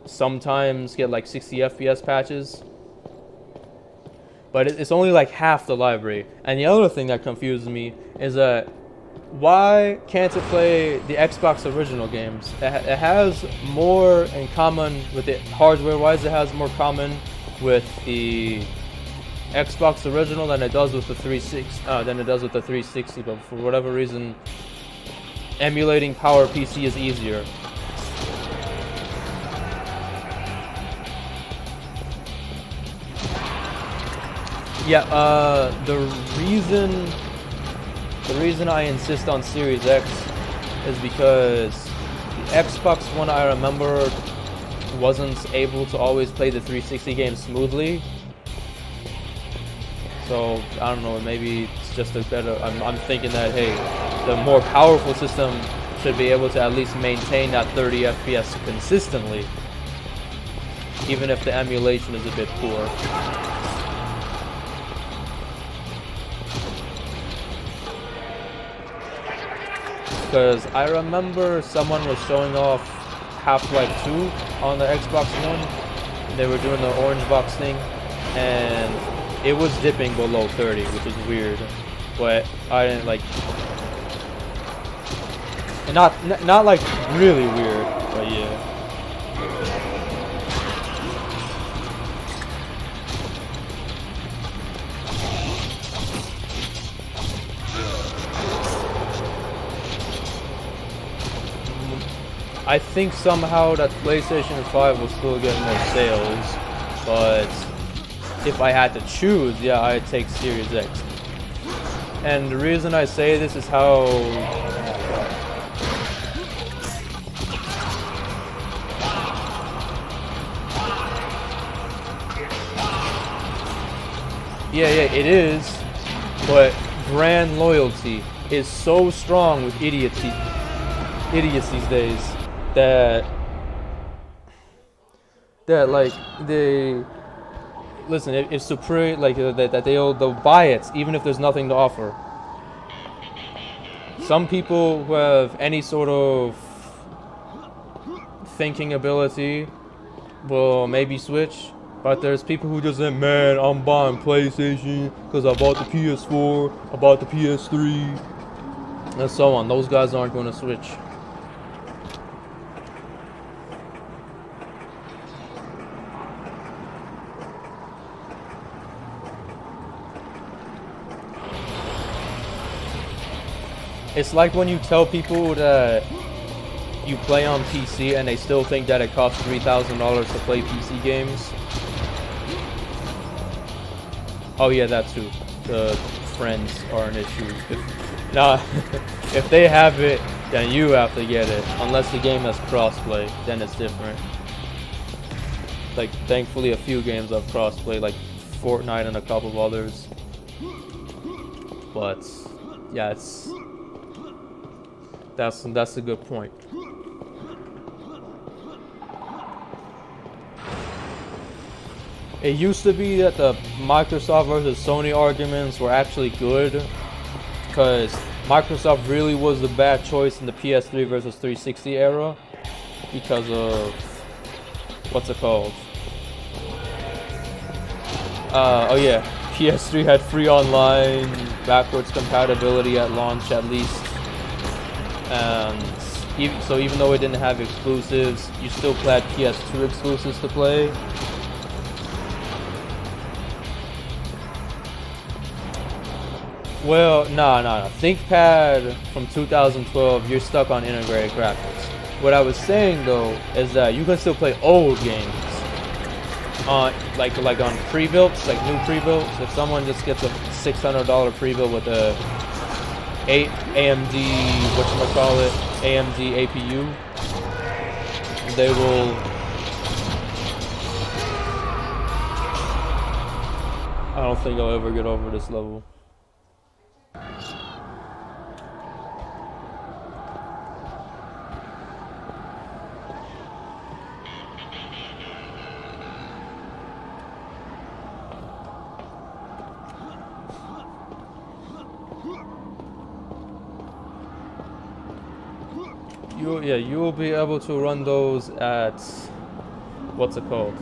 Speaker 1: sometimes get like 60 FPS patches. But it's only like half the library. And the other thing that confuses me is that why can't it play the Xbox original games? It has more in common with it hardware-wise. It has more common with the Xbox original than it does with the 360. But for whatever reason, emulating Power PC is easier. Yeah, the reason I insist on Series X is because the Xbox One, I remember, wasn't able to always play the 360 games smoothly. So I don't know, maybe it's just a better. I'm thinking that, hey, the more powerful system should be able to at least maintain that 30 FPS consistently, even if the emulation is a bit poor. Because I remember someone was showing off Half-Life 2 on the Xbox One. They were doing the orange box thing, and it was dipping below 30, which is weird. But I didn't like, not like really weird, but yeah. I think somehow that PlayStation 5 will still get more sales, but if I had to choose, yeah, I'd take Series X. And the reason I say this is how yeah, it is, but brand loyalty is so strong with idiots these days that like they listen. If Supreme, like that they'll buy it even if there's nothing to offer. Some people who have any sort of thinking ability will maybe switch, but there's people who just say, man, I'm buying PlayStation because I bought the PS4, I bought the PS3, and so on. Those guys aren't going to switch. It's like when you tell people that you play on PC and they still think that it costs $3,000 to play PC games. Oh yeah, that too. The friends are an issue. If they have it, then you have to get it. Unless the game has crossplay, then it's different. Like, thankfully a few games have crossplay, like Fortnite and a couple of others. But yeah, that's a good point. It used to be that the Microsoft versus Sony arguments were actually good, because Microsoft really was the bad choice in the PS3 versus 360 era because of what's it called? Oh yeah, PS3 had free online, backwards compatibility at launch at least. And even though it didn't have exclusives, you still had PS2 exclusives to play. Well, no. ThinkPad from 2012, you're stuck on integrated graphics. What I was saying though is that you can still play old games on like on pre-builts, like new pre-builts. If someone just gets a $600 pre-built with a AMD, whatchamacallit, AMD APU, they will. I don't think I'll ever get over this level. You will be able to run those at what's it called?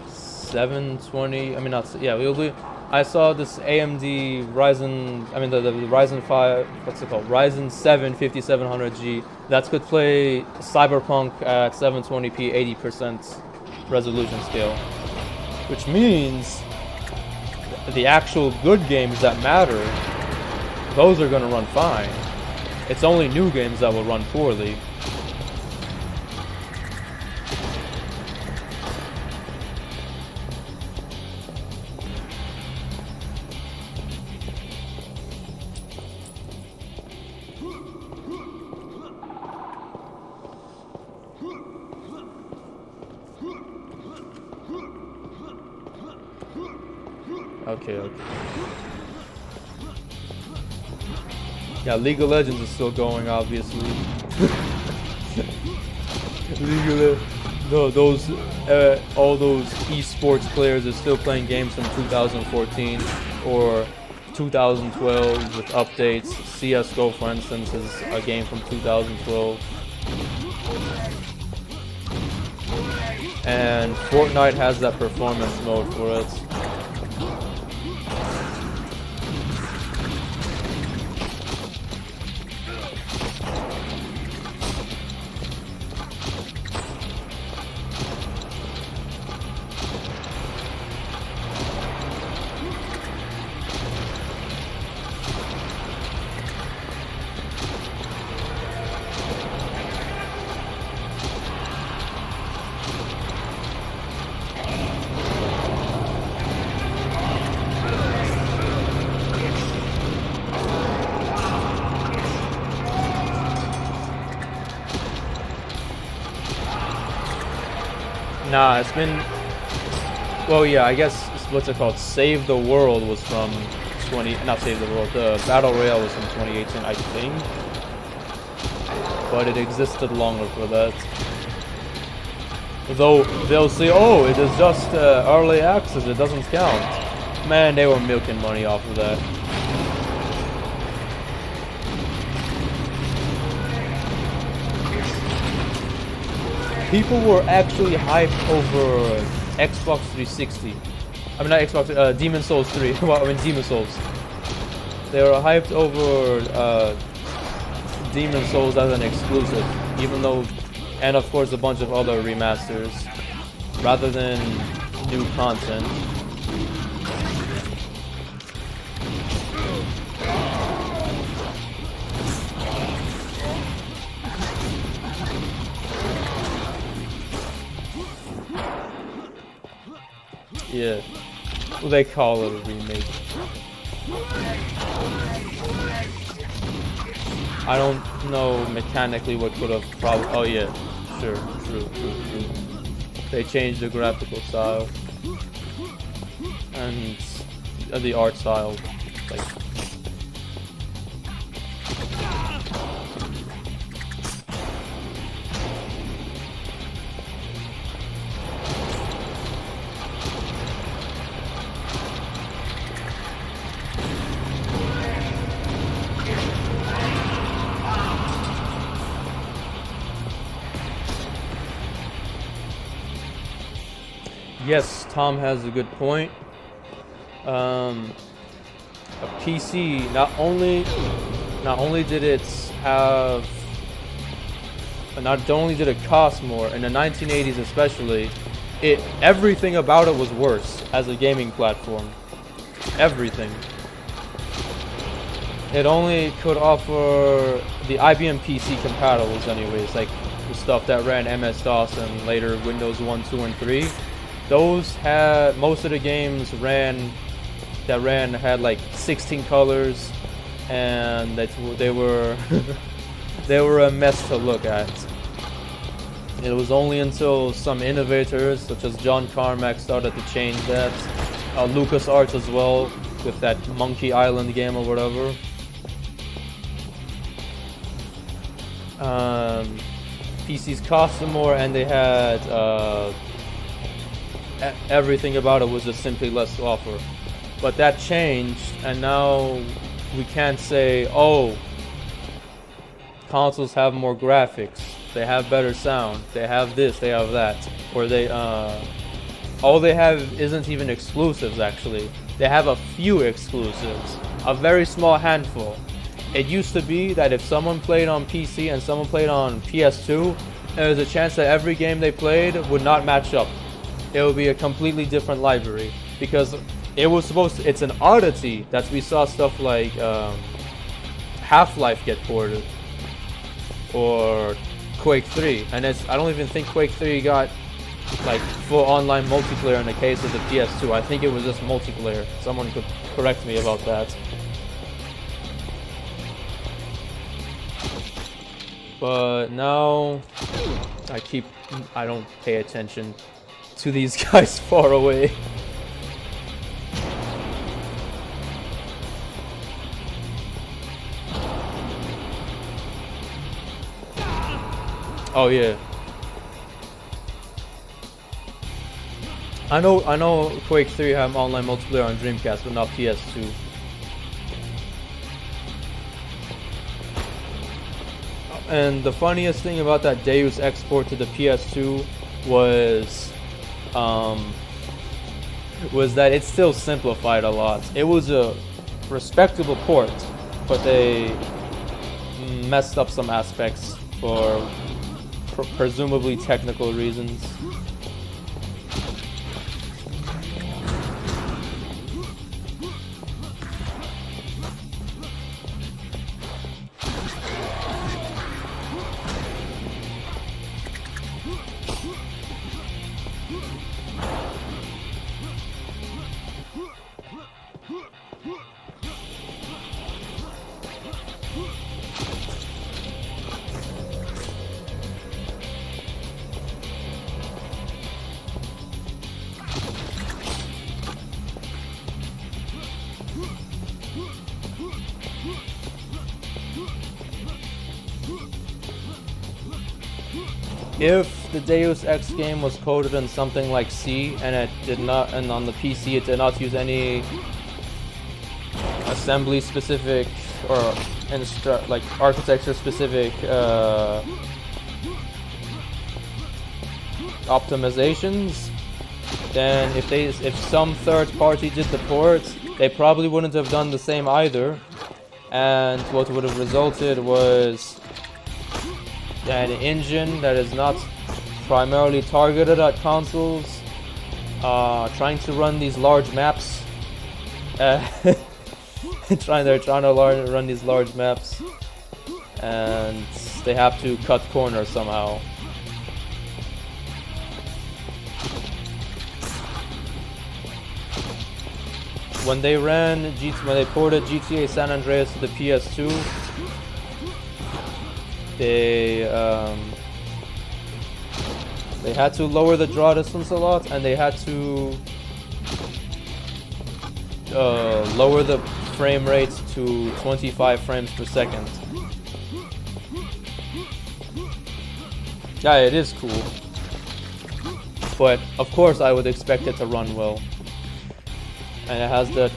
Speaker 1: 720. I mean, not yeah. We'll be. I saw this AMD Ryzen. I mean, the Ryzen 5. What's it called? Ryzen 7 5700G. That could play Cyberpunk at 720p 80%. resolution scale, which means the actual good games that matter, those are going to run fine. It's only new games that will run poorly. Okay. Yeah, League of Legends is still going, obviously. No, all those esports players are still playing games from 2014 or 2012 with updates. CS:GO, for instance, is a game from 2012. And Fortnite has that performance mode for it. Nah, it's been... Well, yeah, I guess, what's it called? Save the World was from Not Save the World, the Battle Royale was from 2018, I think. But it existed longer for that. Though, they'll say, oh, it is just early access, it doesn't count. Man, they were milking money off of that. People were actually hyped over Xbox 360. I mean, not Xbox, Demon Souls 3. Well, I mean, Demon Souls. They were hyped over Demon Souls as an exclusive, even though, and of course, a bunch of other remasters, rather than new content. Yeah, well, they call it a remake. I don't know mechanically what could have probably. Oh yeah, sure, true. They changed the graphical style and the art style, like. Yes, Tom has a good point. A PC not only did it cost more in the 1980s, especially, everything about it was worse as a gaming platform. Everything. It only could offer the IBM PC compatibles, anyways, like the stuff that ran MS-DOS and later Windows 1, 2, and 3. Those had, most of the games had like 16 colors, and they were they were a mess to look at. It was only until some innovators such as John Carmack started to change that, LucasArts as well with that Monkey Island game or whatever. PCs cost more, and they had everything about it was just simply less to offer. But that changed, and now we can't say, oh, consoles have more graphics, they have better sound, they have this, they have that, or they all they have isn't even exclusives. Actually, they have a few exclusives, a very small handful. It used to be that if someone played on PC and someone played on PS2, there was a chance that every game they played would not match up. it would be a completely different library, because it was supposed to, it's an oddity that we saw stuff like Half-Life get ported, or Quake 3, and I don't even think Quake 3 got like full online multiplayer in the case of the PS2. I think it was just multiplayer. Someone could correct me about that. But now I don't pay attention to these guys far away. Oh yeah. I know Quake 3 have online multiplayer on Dreamcast, but not PS2. And the funniest thing about that Deus export to the PS2 was that it still simplified a lot. It was a respectable port, but they messed up some aspects for presumably technical reasons. If the Deus Ex game was coded in something like C and it did not, and on the PC it did not use any assembly specific or like architecture specific optimizations, then if some third party did the port, they probably wouldn't have done the same either, and what would have resulted was an engine that is not primarily targeted at consoles, trying to run these large maps. They're trying to run these large maps, and they have to cut corners somehow. When they ported GTA San Andreas to the PS2, they had to lower the draw distance a lot, and they had to lower the frame rate to 25 frames per second. Yeah, it is cool, but of course I would expect it to run well. And it has the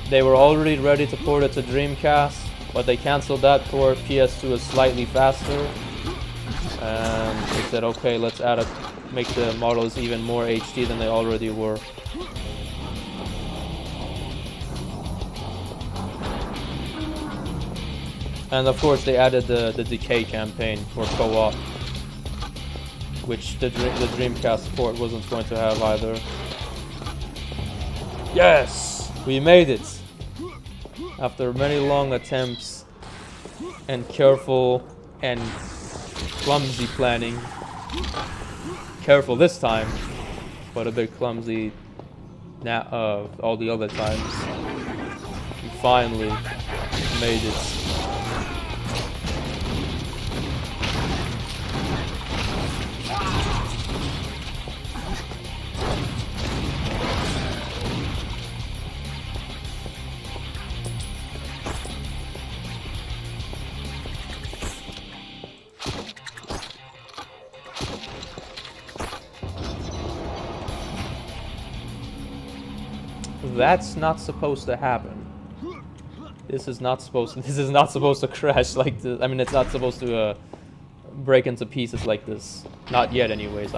Speaker 1: they were already ready to port it to Dreamcast, but they cancelled that port. PS2 is slightly faster, and they said, okay, let's make the models even more HD than they already were. And of course they added the Decay campaign for co-op, which the Dreamcast port wasn't going to have either. Yes! We made it! After many long attempts and careful and clumsy planning. Careful this time, but a bit clumsy all the other times. We finally made it. That's not supposed to happen. This is not supposed to crash like this. I mean, it's not supposed to break into pieces like this. Not yet, anyways.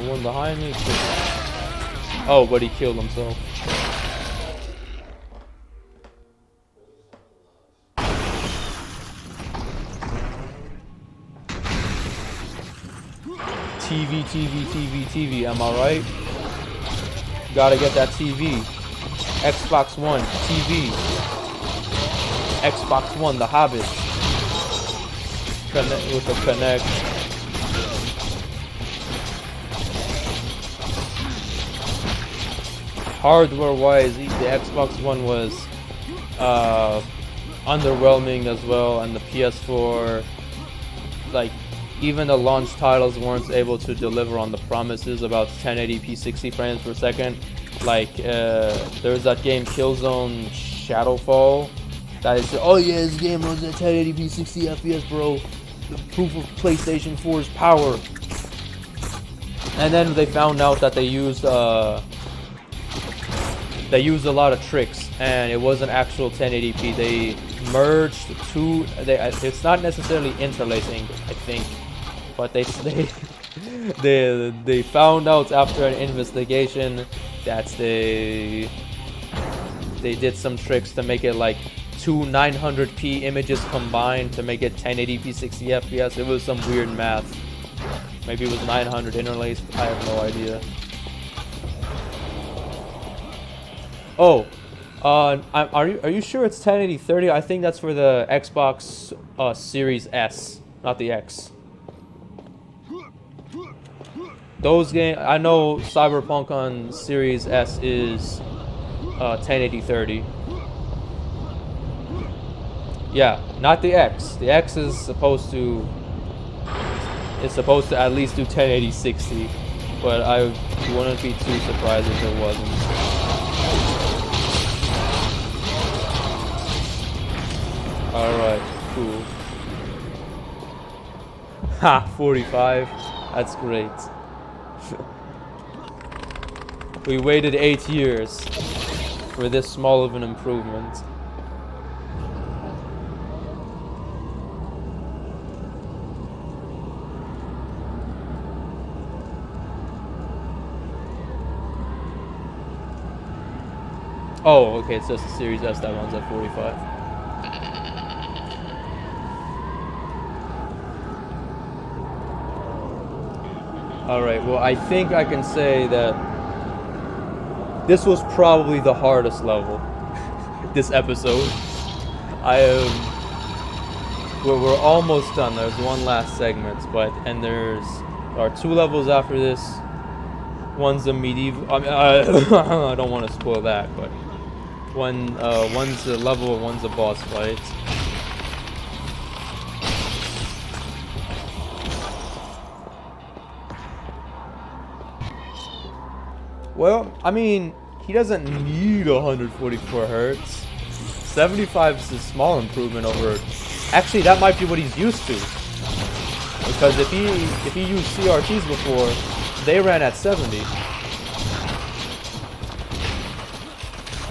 Speaker 1: one behind me. Oh, but he killed himself. TV, am I right? Gotta get that TV. Xbox One, TV. Xbox One, The Hobbit. Connect with the Connect. Hardware-wise, the Xbox One was underwhelming as well, and the PS4, like, even the launch titles weren't able to deliver on the promises about 1080p 60 frames per second. Like, there's that game Killzone Shadowfall that is, oh yeah, this game runs at 1080p 60 FPS, bro. The proof of PlayStation 4's power. And then they found out that they used a lot of tricks, and it wasn't actual 1080p. They merged two. It's not necessarily interlacing, I think, but they found out after an investigation that they did some tricks to make it like two 900p images combined to make it 1080p 60 FPS. It was some weird math. Maybe it was 900 interlaced. I have no idea. Oh, are you sure it's 1080 30? I think that's for the Xbox Series S, not the X. Those games, I know Cyberpunk on Series S is 1080 30. Yeah, not the X. The X is supposed to at least do 1080 60, but I wouldn't be too surprised if it wasn't. Alright, cool. Ha, 45. That's great. We waited 8 years for this small of an improvement. Oh, okay, it's just the Series S that runs at 45. Alright, well, I think I can say that this was probably the hardest level this episode. We're almost done. There's one last segment, there are 2 levels after this. One's a medieval. I mean, I don't want to spoil that, but one's a level and one's a boss fight. Well, I mean, he doesn't need 144 hertz. 75 is a small improvement over. Actually, that might be what he's used to. Because if he used CRTs before, they ran at 70.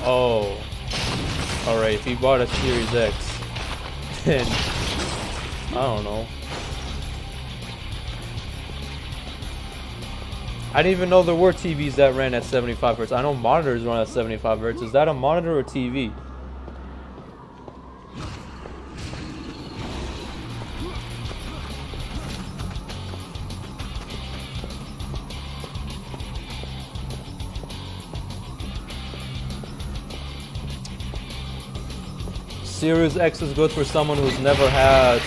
Speaker 1: Oh, all right. If he bought a Series X, then I don't know. I didn't even know there were TVs that ran at 75 hertz. I know monitors run at 75 hertz. Is that a monitor or TV? Series X is good for someone who's never had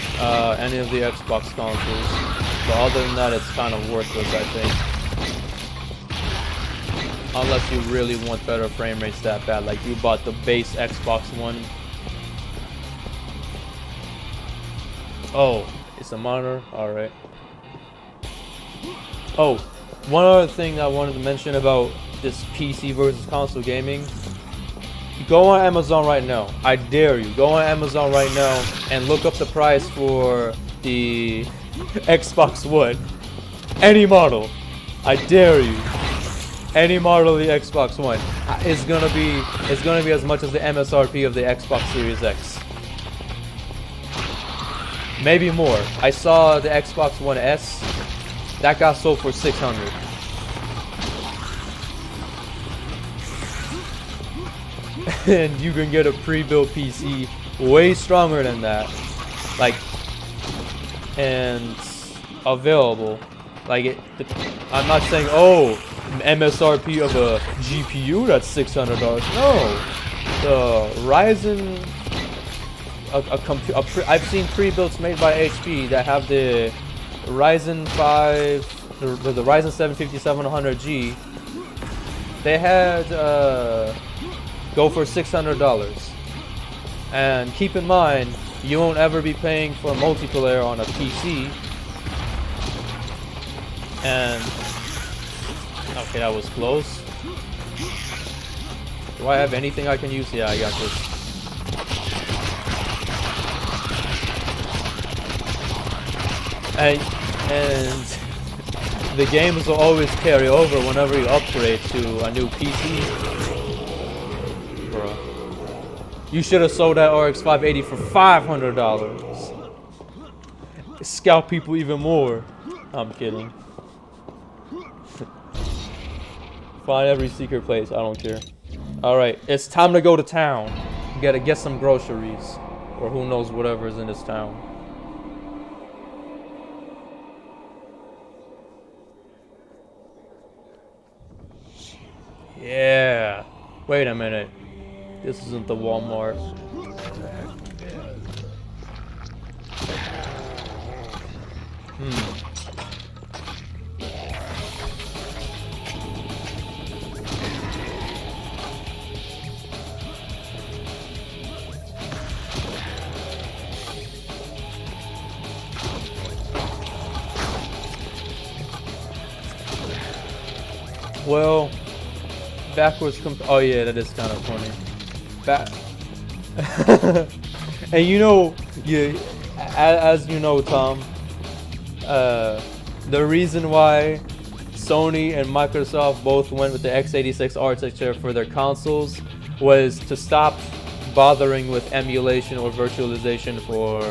Speaker 1: any of the Xbox consoles. But other than that, it's kind of worthless, I think. Unless you really want better frame rates that bad, like you bought the base Xbox One. Oh, it's a monitor? Alright. Oh, one other thing I wanted to mention about this PC versus console gaming. Go on Amazon right now. I dare you. Go on Amazon right now and look up the price for the Xbox One. Any model. I dare you. Any model of the Xbox One is gonna be as much as the MSRP of the Xbox Series X. Maybe more. I saw the Xbox One S that got sold for $600. and you can get a pre-built PC way stronger than that, like, and available. Like I'm not saying, oh, MSRP of a GPU that's $600. No, the Ryzen, I've seen pre-builts made by HP that have the Ryzen 5, the Ryzen 7 5700G. They had go for $600. And keep in mind, you won't ever be paying for multiplayer on a PC. And okay, that was close. Do I have anything I can use? Yeah, I got this. And the games will always carry over whenever you upgrade to a new PC. Bro, you should have sold that RX 580 for $500. Scalp people even more. I'm kidding. Find every secret place. I don't care. Alright, it's time to go to town. You gotta get some groceries. Or who knows whatever is in this town. Yeah. Wait a minute. This isn't the Walmart. Well, backwards oh yeah, that is kind of funny. And you know, as you know, Tom, the reason why Sony and Microsoft both went with the x86 architecture for their consoles was to stop bothering with emulation or virtualization for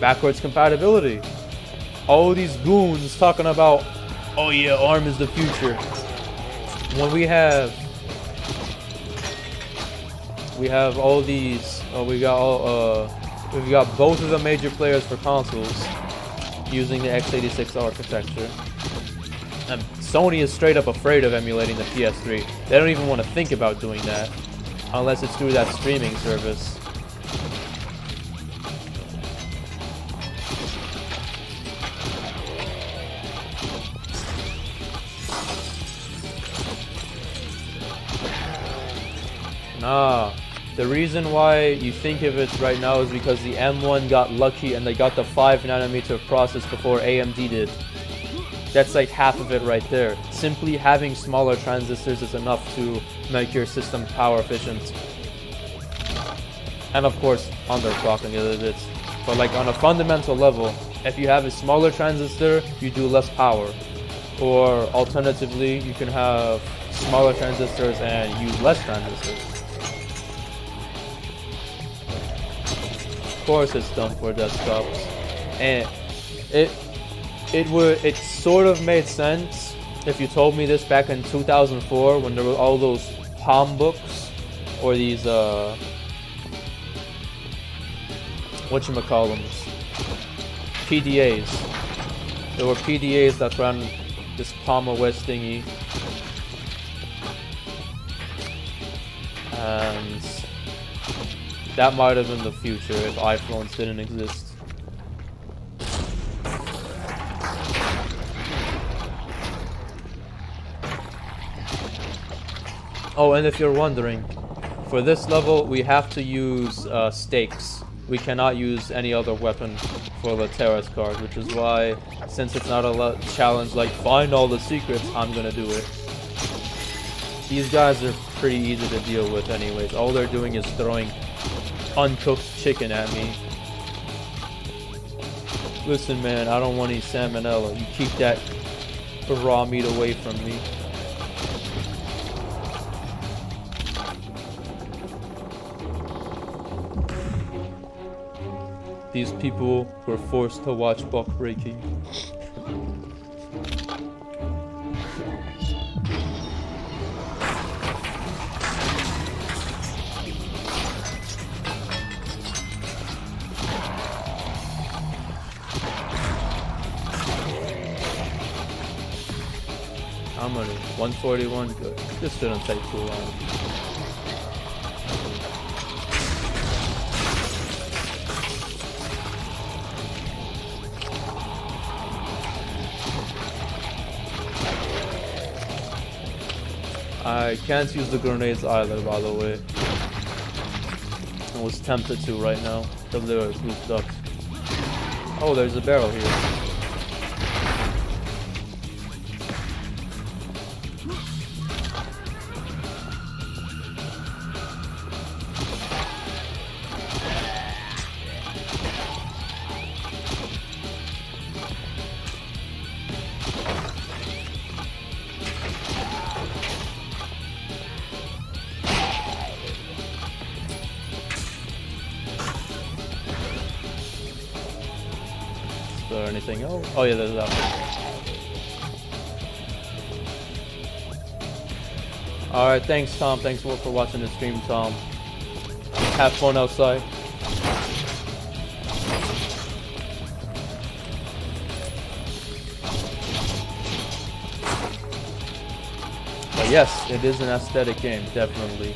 Speaker 1: backwards compatibility. All these goons talking about, oh yeah, ARM is the future. When we have all these, we've got both of the major players for consoles using the x86 architecture. And Sony is straight up afraid of emulating the PS3. They don't even want to think about doing that unless it's through that streaming service. Nah, the reason why you think of it right now is because the M1 got lucky and they got the 5nm process before AMD did. That's like half of it right there. Simply having smaller transistors is enough to make your system power efficient. And of course, underclocking a little bit. But like on a fundamental level, if you have a smaller transistor, you do less power. Or alternatively, you can have smaller transistors and use less transistors. Of course it's done for desktops. And it sort of made sense if you told me this back in 2004 when there were all those Palm books or these whatchamacallums, PDAs. There were PDAs that ran this Palm OS thingy, and that might have been the future if iPhones didn't exist. Oh, and if you're wondering, for this level we have to use stakes. We cannot use any other weapon for the Terrace card, which is why, since it's not a challenge like find all the secrets, I'm gonna do it. These guys are pretty easy to deal with anyways. All they're doing is throwing uncooked chicken at me. Listen man, I don't want any salmonella. You keep that raw meat away from me. These people were forced to watch buck breaking. How many? 141? Good. This shouldn't take too long. I can't use the grenades either, by the way. I was tempted to right now, because they were grouped up. Oh, there's a barrel here. Is there anything else? Oh yeah, there's that one. Alright, thanks Tom. Thanks for watching the stream, Tom. Have fun outside. But yes, it is an aesthetic game, definitely.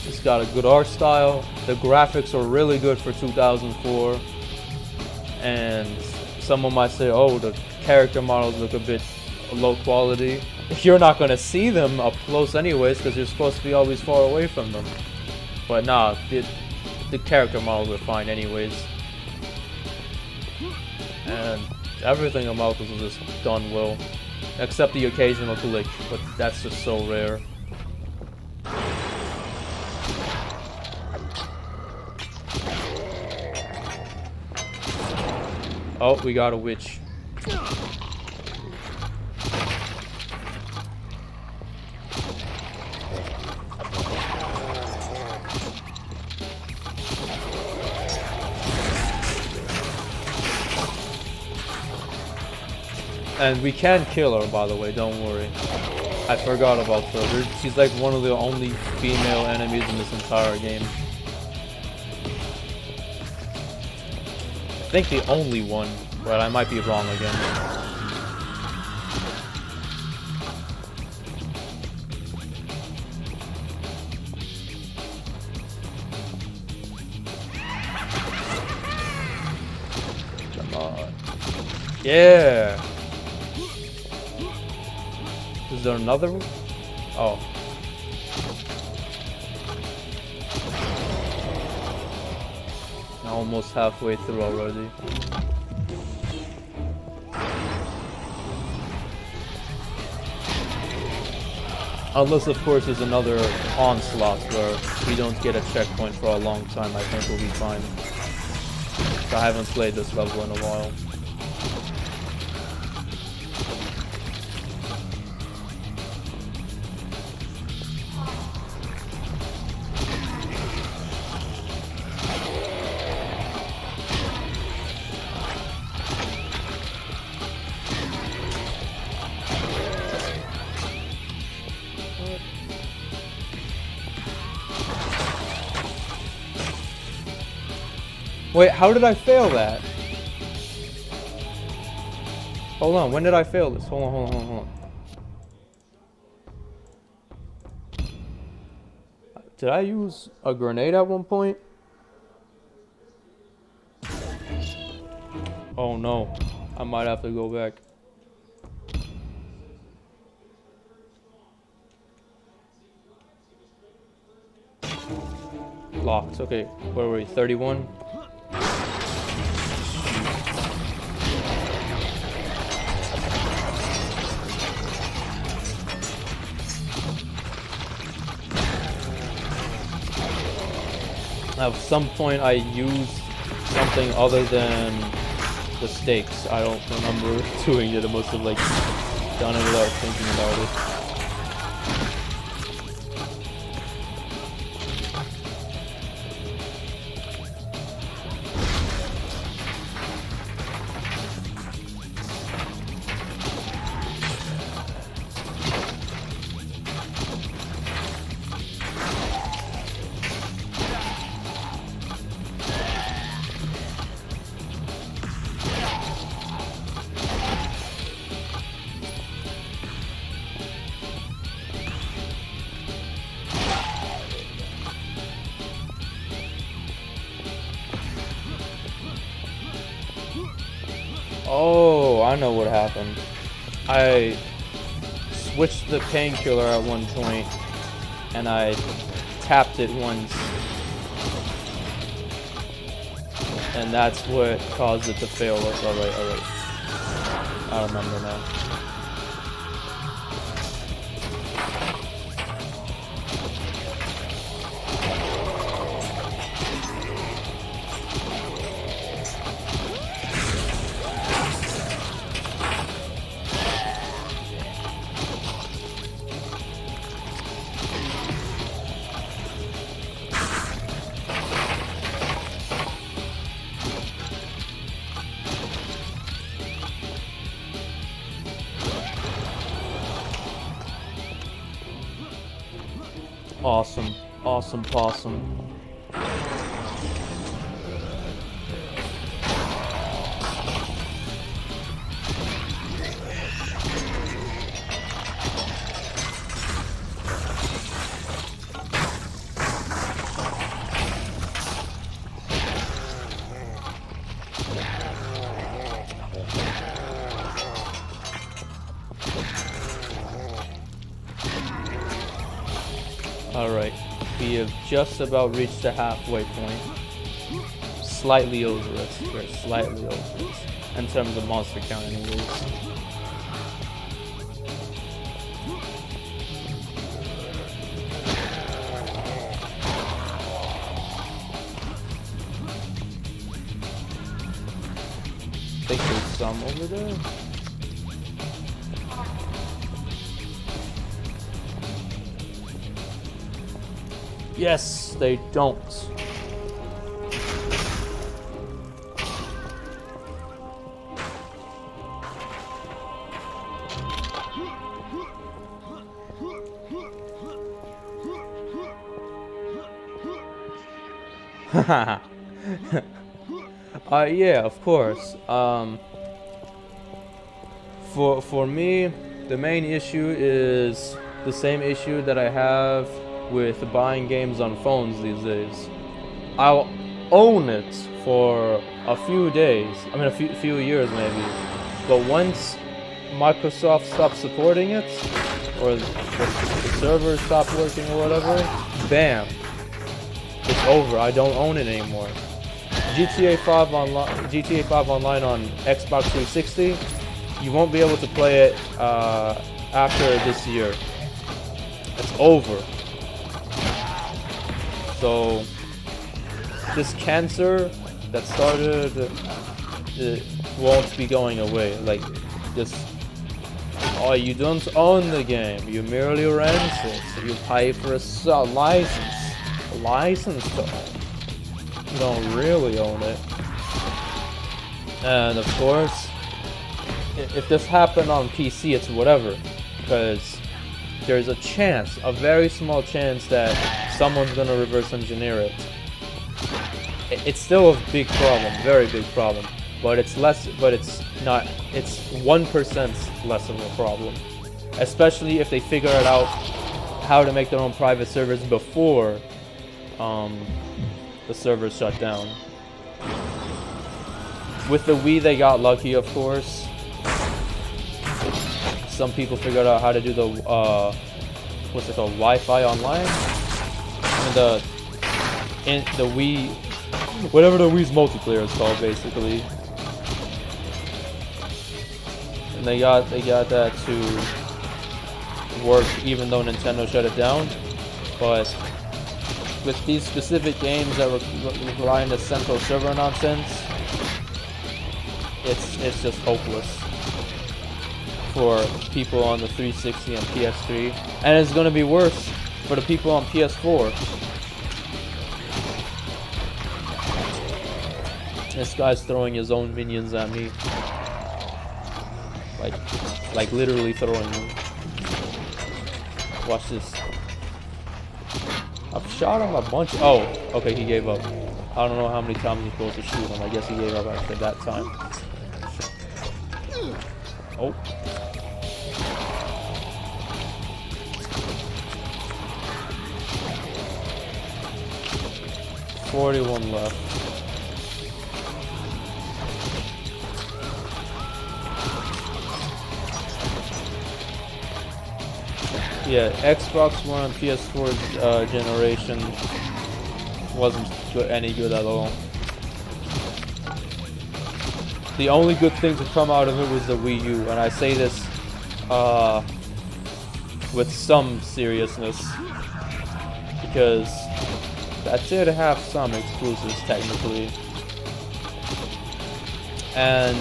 Speaker 1: It's got a good art style. The graphics are really good for 2004. And someone might say, oh, the character models look a bit low quality. You're not going to see them up close anyways, because you're supposed to be always far away from them. But nah, the character models are fine anyways. And everything about this is just done well. Except the occasional glitch, but that's just so rare. Oh, we got a witch. And we can kill her, by the way, don't worry. I forgot about her. She's like one of the only female enemies in this entire game. I think the only one, but I might be wrong again. Come on. Yeah! Is there another one? Oh. Almost halfway through already. Unless, of course, there's another onslaught where we don't get a checkpoint for a long time. I think we'll be fine. I haven't played this level in a while. Wait, how did I fail that? Hold on, when did I fail this? Hold on. Did I use a grenade at one point? Oh no, I might have to go back. Locked, okay, where were we, 31? At some point I used something other than the stakes. I don't remember doing it. I must have like done it without thinking about it. Oh, I know what happened. I switched the Painkiller at one point, and I tapped it once, and that's what caused it to fail. Alright, alright. I remember now. Awesome. Awesome possum. Alright, we have just about reached the halfway point. Slightly over it. We're slightly over it. In terms of monster count anyways. I think there's some over there. Yes, they don't. Haha. Yeah, of course. For me, the main issue is the same issue that I have with buying games on phones these days. I'll own it for a few days, I mean a few years maybe, but once Microsoft stops supporting it, or the servers stop working or whatever, bam, it's over. I don't own it anymore. GTA 5 Online on Xbox 360, you won't be able to play it after this year. It's over. So this cancer that started won't be going away. Like this, oh, you don't own the game, you merely rent it. So you pay for a license to own. You don't really own it. And of course, if this happened on PC, it's whatever, because there's a chance, a very small chance, that someone's gonna reverse engineer it. It's still a big problem, very big problem, but it's less. But it's not. It's 1% less of a problem, especially if they figure it out how to make their own private servers before the servers shut down. With the Wii, they got lucky, of course. Some people figured out how to do the what's it called, Wi-Fi online. I mean the Wii, whatever the Wii's multiplayer is called, basically. And they got that to work even though Nintendo shut it down. But with these specific games that rely on the central server nonsense, it's just hopeless for people on the 360 and PS3, and it's gonna be worse for the people on PS4. This guy's throwing his own minions at me, like literally throwing them. Watch this. I've shot him a bunch. Oh, okay, he gave up. I don't know how many times you're supposed to shoot him. I guess he gave up after that time. Oh. $41 left. Yeah, Xbox One and PS4 generation wasn't any good at all. The only good thing to come out of it was the Wii U, and I say this with some seriousness because that did have some exclusives technically, and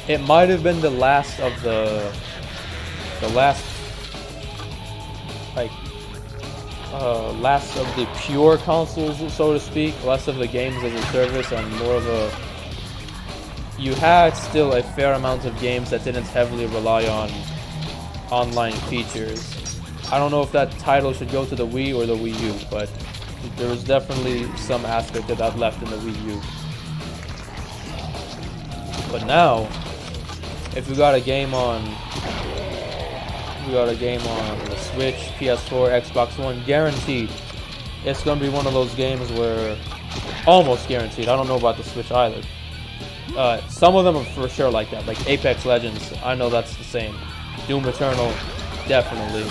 Speaker 1: it might have been the last of the last of the pure consoles, so to speak, less of the games as a service and more of a, you had still a fair amount of games that didn't heavily rely on online features. I don't know if that title should go to the Wii or the Wii U, but there was definitely some aspect of that left in the Wii U. But now, if we got a game on the Switch, PS4, Xbox One, guaranteed, it's gonna be one of those games where, almost guaranteed, I don't know about the Switch either. Some of them are for sure like that, like Apex Legends, I know that's the same. Doom Eternal, definitely.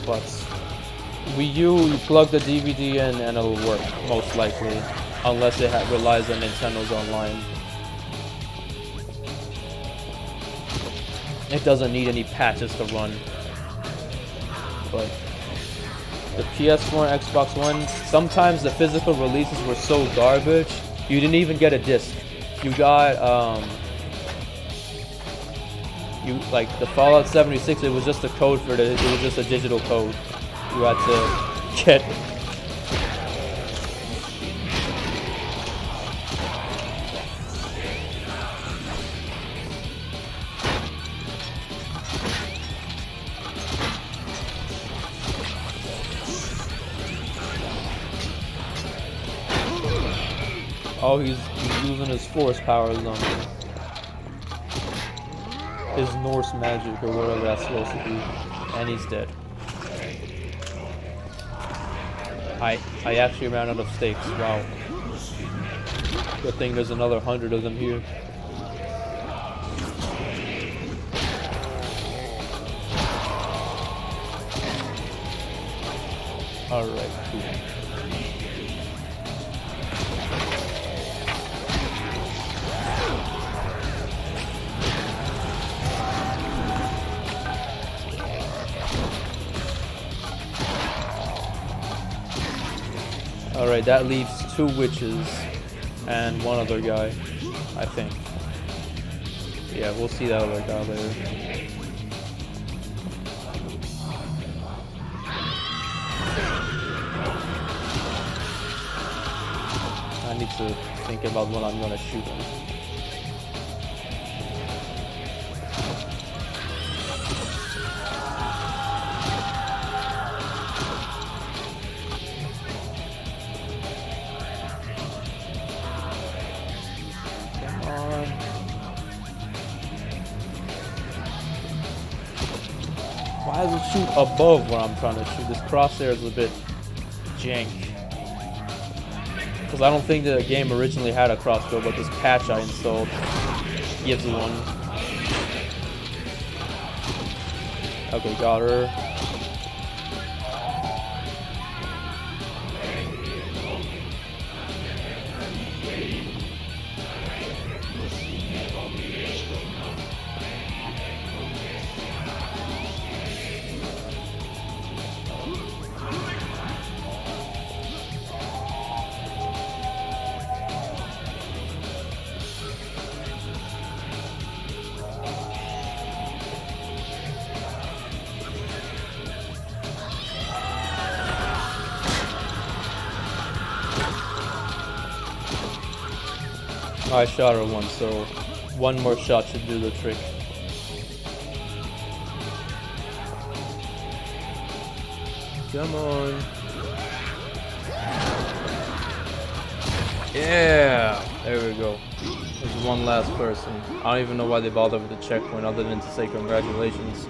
Speaker 1: But Wii U, you plug the DVD in and it'll work, most likely. Unless it relies on Nintendo's online. It doesn't need any patches to run. But the PS4 and Xbox One, sometimes the physical releases were so garbage, you didn't even get a disc. You got, like the Fallout 76, it was just a code for it was just a digital code. You had to get. Oh, he's using his force powers on me. His Norse magic or whatever that's supposed to be. And he's dead. I actually ran out of stakes. Wow. Good thing there's another 100 of them here. Alright, cool. Alright, that leaves 2 witches and 1 other guy, I think. Yeah, we'll see that other guy later. I need to think about when I'm gonna shoot him. Why does it shoot above where I'm trying to shoot? This crosshair is a bit jank. Because I don't think the game originally had a crossbow, but this patch I installed gives you one. Okay, got her. I shot her once, so 1 more shot should do the trick. Come on. Yeah! There we go. There's 1 last person. I don't even know why they bothered with the checkpoint other than to say congratulations.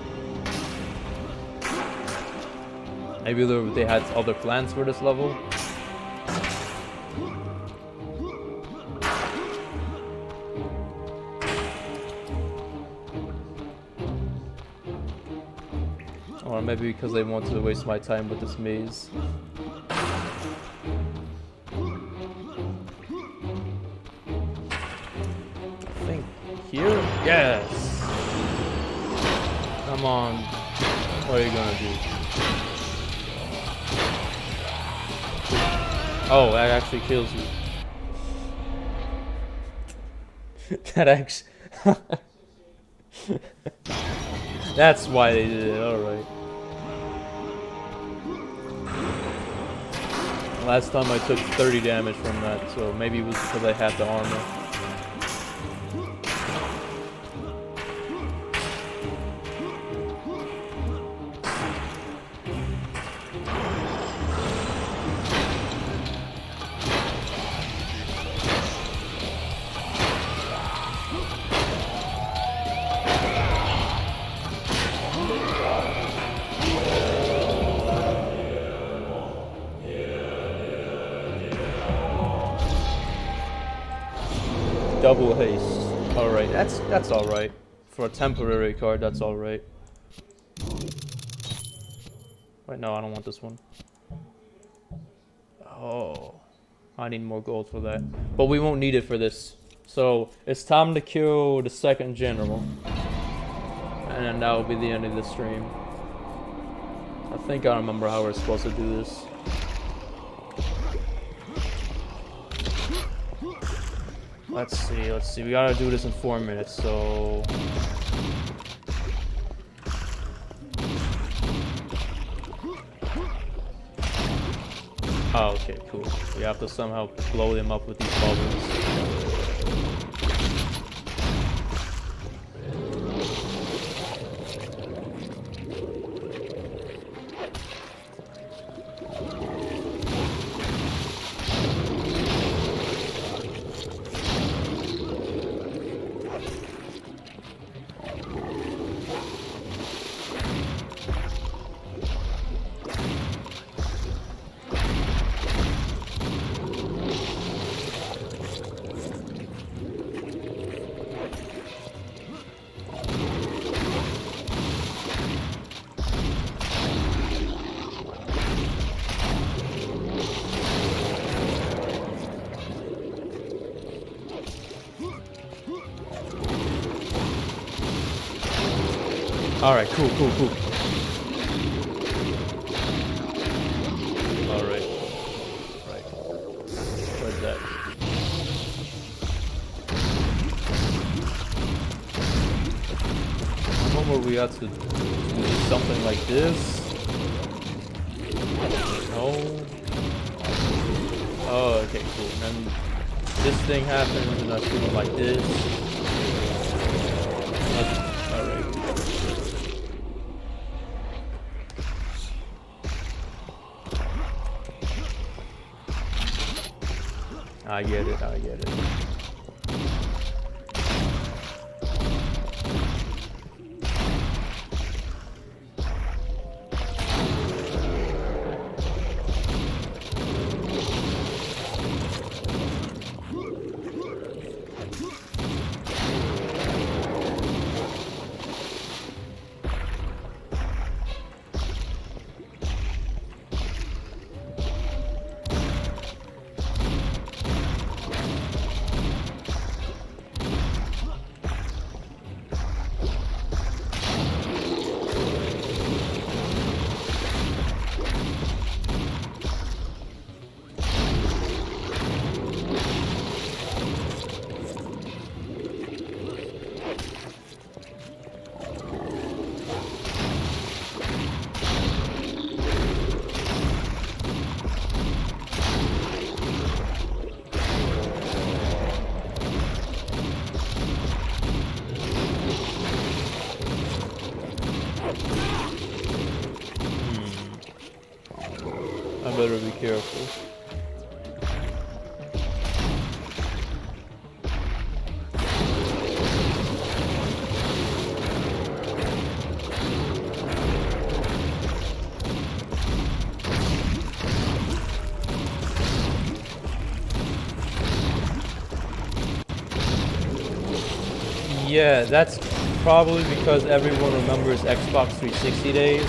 Speaker 1: Maybe they had other plans for this level. Or maybe because they wanted to waste my time with this maze. I think here? Yes! Come on. What are you gonna do? Oh, that actually kills you. That actually... That's why they did it, alright. Last time I took 30 damage from that, so maybe it was because I had the armor. Double haste. Alright, that's alright. For a temporary card, that's alright. Wait, no, I don't want this one. Oh. I need more gold for that. But we won't need it for this. So, it's time to kill the second general. And then that will be the end of the stream. I think I remember how we're supposed to do this. Let's see. We gotta do this in 4 minutes, so... Oh, okay, cool. We have to somehow blow them up with these bubbles. Alright, cool. Alright. Right. Where's that? I remember we had to do something like this. No. Oh, okay, cool. And then this thing happens and I do it like this. Alright. I get it. I better be careful. Yeah, that's probably because everyone remembers Xbox 360 days.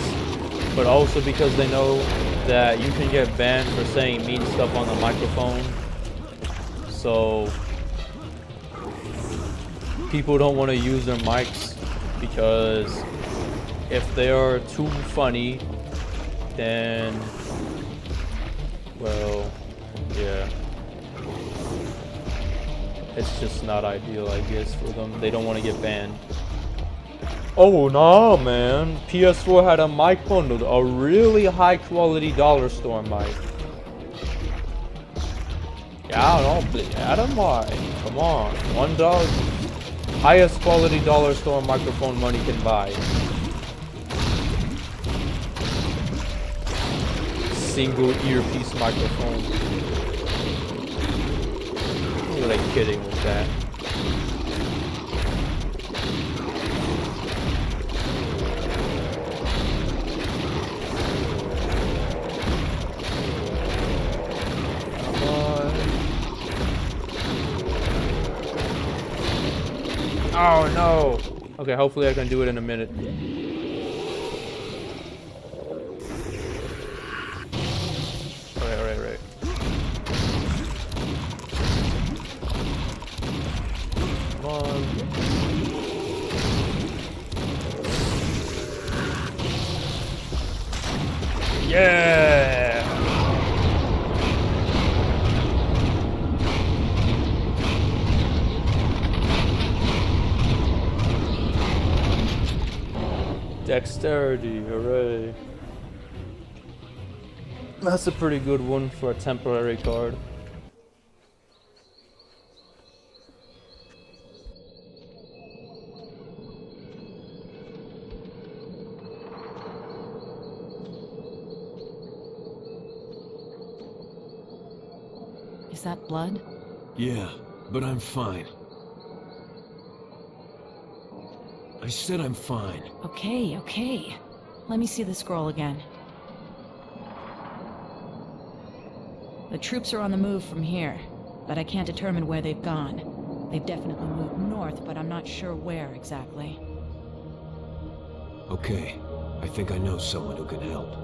Speaker 1: but also because they know that you can get banned for saying mean stuff on the microphone. So people don't want to use their mics because if they are too funny, then, well, yeah, it's just not ideal, I guess, for them. They don't want to get banned. Oh no, man. PS4 had a mic bundle, a really high quality dollar store mic. Yeah, I don't know, add a mic. Come on, $1. Highest quality dollar store microphone money can buy. Single earpiece microphone. Who are they kidding with that? Come on. Oh no! Okay, hopefully I can do it in a minute. Right. Come on. Yeah! Dexterity, hooray. That's a pretty good one for a temporary card.
Speaker 2: Is that blood?
Speaker 3: Yeah, but I'm fine. I said I'm fine.
Speaker 2: Okay. Let me see the scroll again. The troops are on the move from here, but I can't determine where they've gone. They've definitely moved north, but I'm not sure where exactly.
Speaker 3: Okay, I think I know someone who can help.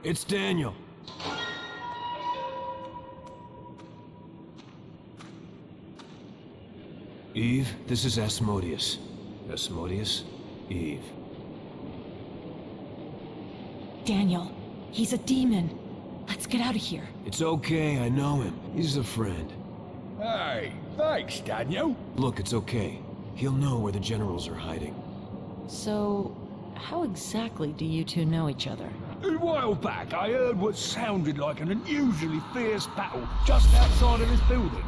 Speaker 3: It's Daniel. Eve, this is Asmodeus. Asmodeus, Eve.
Speaker 2: Daniel, he's a demon. Let's get out of here.
Speaker 3: It's okay, I know him. He's a friend.
Speaker 4: Hey, thanks, Daniel.
Speaker 3: Look, it's okay. He'll know where the generals are hiding.
Speaker 2: So, how exactly do you two know each other?
Speaker 4: A while back, I heard what sounded like an unusually fierce battle just outside of this building.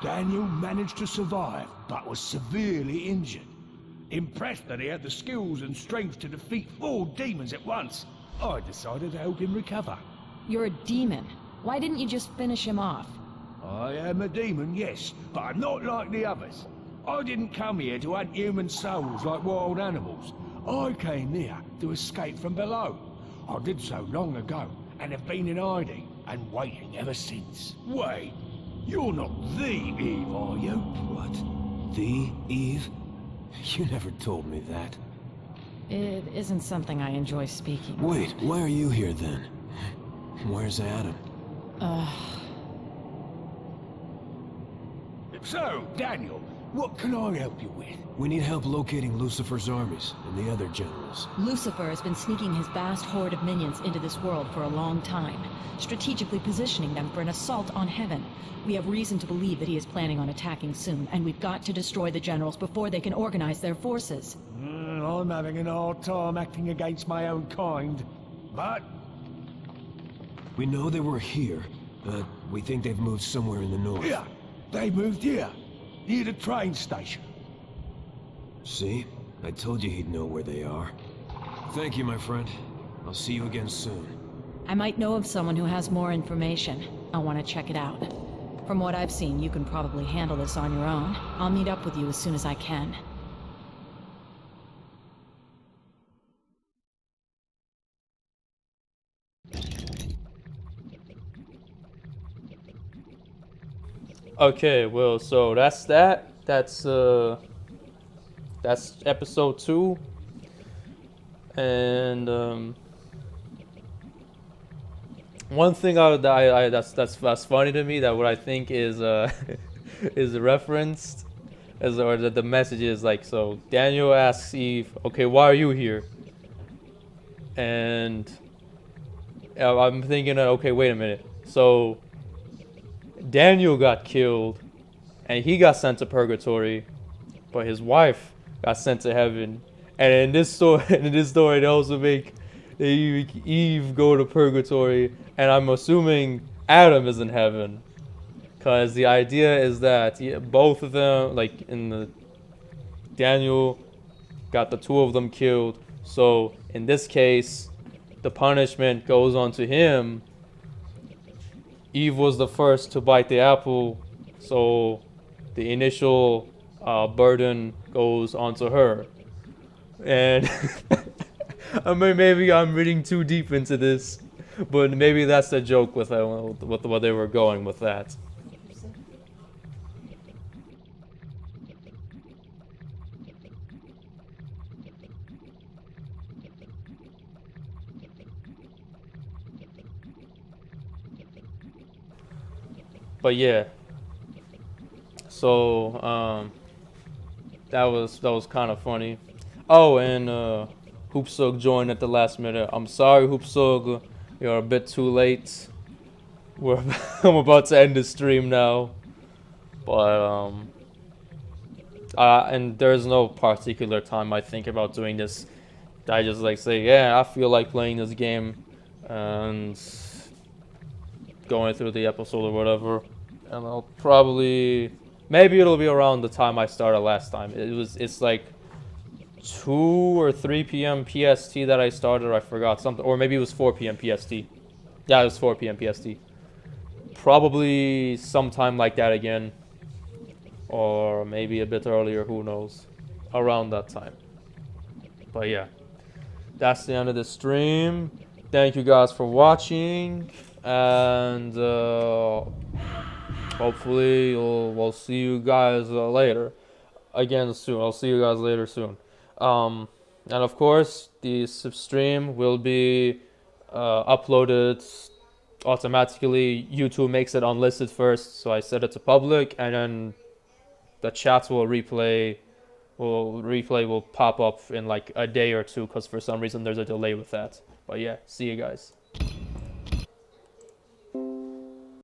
Speaker 4: Daniel managed to survive, but was severely injured. Impressed that he had the skills and strength to defeat 4 demons at once, I decided to help him recover.
Speaker 2: You're a demon. Why didn't you just finish him off?
Speaker 4: I am a demon, yes, but I'm not like the others. I didn't come here to hunt human souls like wild animals. I came here to escape from below. I did so long ago, and have been in hiding, and waiting ever since. Wait, you're not the Eve, are you?
Speaker 3: What? The Eve? You never told me that.
Speaker 2: It isn't something I enjoy speaking.
Speaker 3: Wait, why are you here then? Where's Adam?
Speaker 4: So, Daniel, what can I help you with?
Speaker 3: We need help locating Lucifer's armies and the other generals.
Speaker 2: Lucifer has been sneaking his vast horde of minions into this world for a long time, strategically positioning them for an assault on heaven. We have reason to believe that he is planning on attacking soon, and we've got to destroy the generals before they can organize their forces.
Speaker 4: I'm having an hard time acting against my own kind, but...
Speaker 3: We know they were here, but we think they've moved somewhere in the north.
Speaker 4: Yeah, they moved here, near the train station.
Speaker 3: See? I told you he'd know where they are. Thank you, my friend. I'll see you again soon.
Speaker 2: I might know of someone who has more information. I want to check it out. From what I've seen, you can probably handle this on your own. I'll meet up with you as soon as I can.
Speaker 1: Okay, well, so that's that. That's episode 2. And one thing that's funny to me, that what I think is is referenced, as or that the message is like, so Daniel asks Eve, okay, why are you here? And I'm thinking, okay, wait a minute. So Daniel got killed, and he got sent to purgatory, but his wife got sent to heaven. And in this story, they also make Eve go to purgatory, and I'm assuming Adam is in heaven, because the idea is that both of them, like in the Daniel, got the 2 of them killed. So in this case, the punishment goes on to him. Eve was the first to bite the apple, so the initial burden goes onto her. And I mean, maybe I'm reading too deep into this, but maybe that's the joke with what they were going with that. But yeah, so that was kind of funny. Oh, and Hoopsug joined at the last minute. I'm sorry, Hoopsug, you're a bit too late. I'm about to end the stream now, but and there's no particular time I think about doing this. I just like say, yeah, I feel like playing this game, and going through the episode or whatever, and I'll probably, maybe it'll be around the time I started last time. It's like 2 or 3 p.m. PST that I started. I forgot something, or maybe it was 4 p.m. PST. Yeah, it was 4 p.m. PST. Probably sometime like that again, or maybe a bit earlier. Who knows? Around that time. But yeah, that's the end of the stream. Thank you guys for watching, and hopefully we'll see you guys later again soon. I'll see you guys later soon. And of course, the stream will be uploaded automatically. YouTube makes it unlisted first, so I set it to public, and then the chats will replay will pop up in like a day or two, because for some reason there's a delay with that. But yeah, see you guys.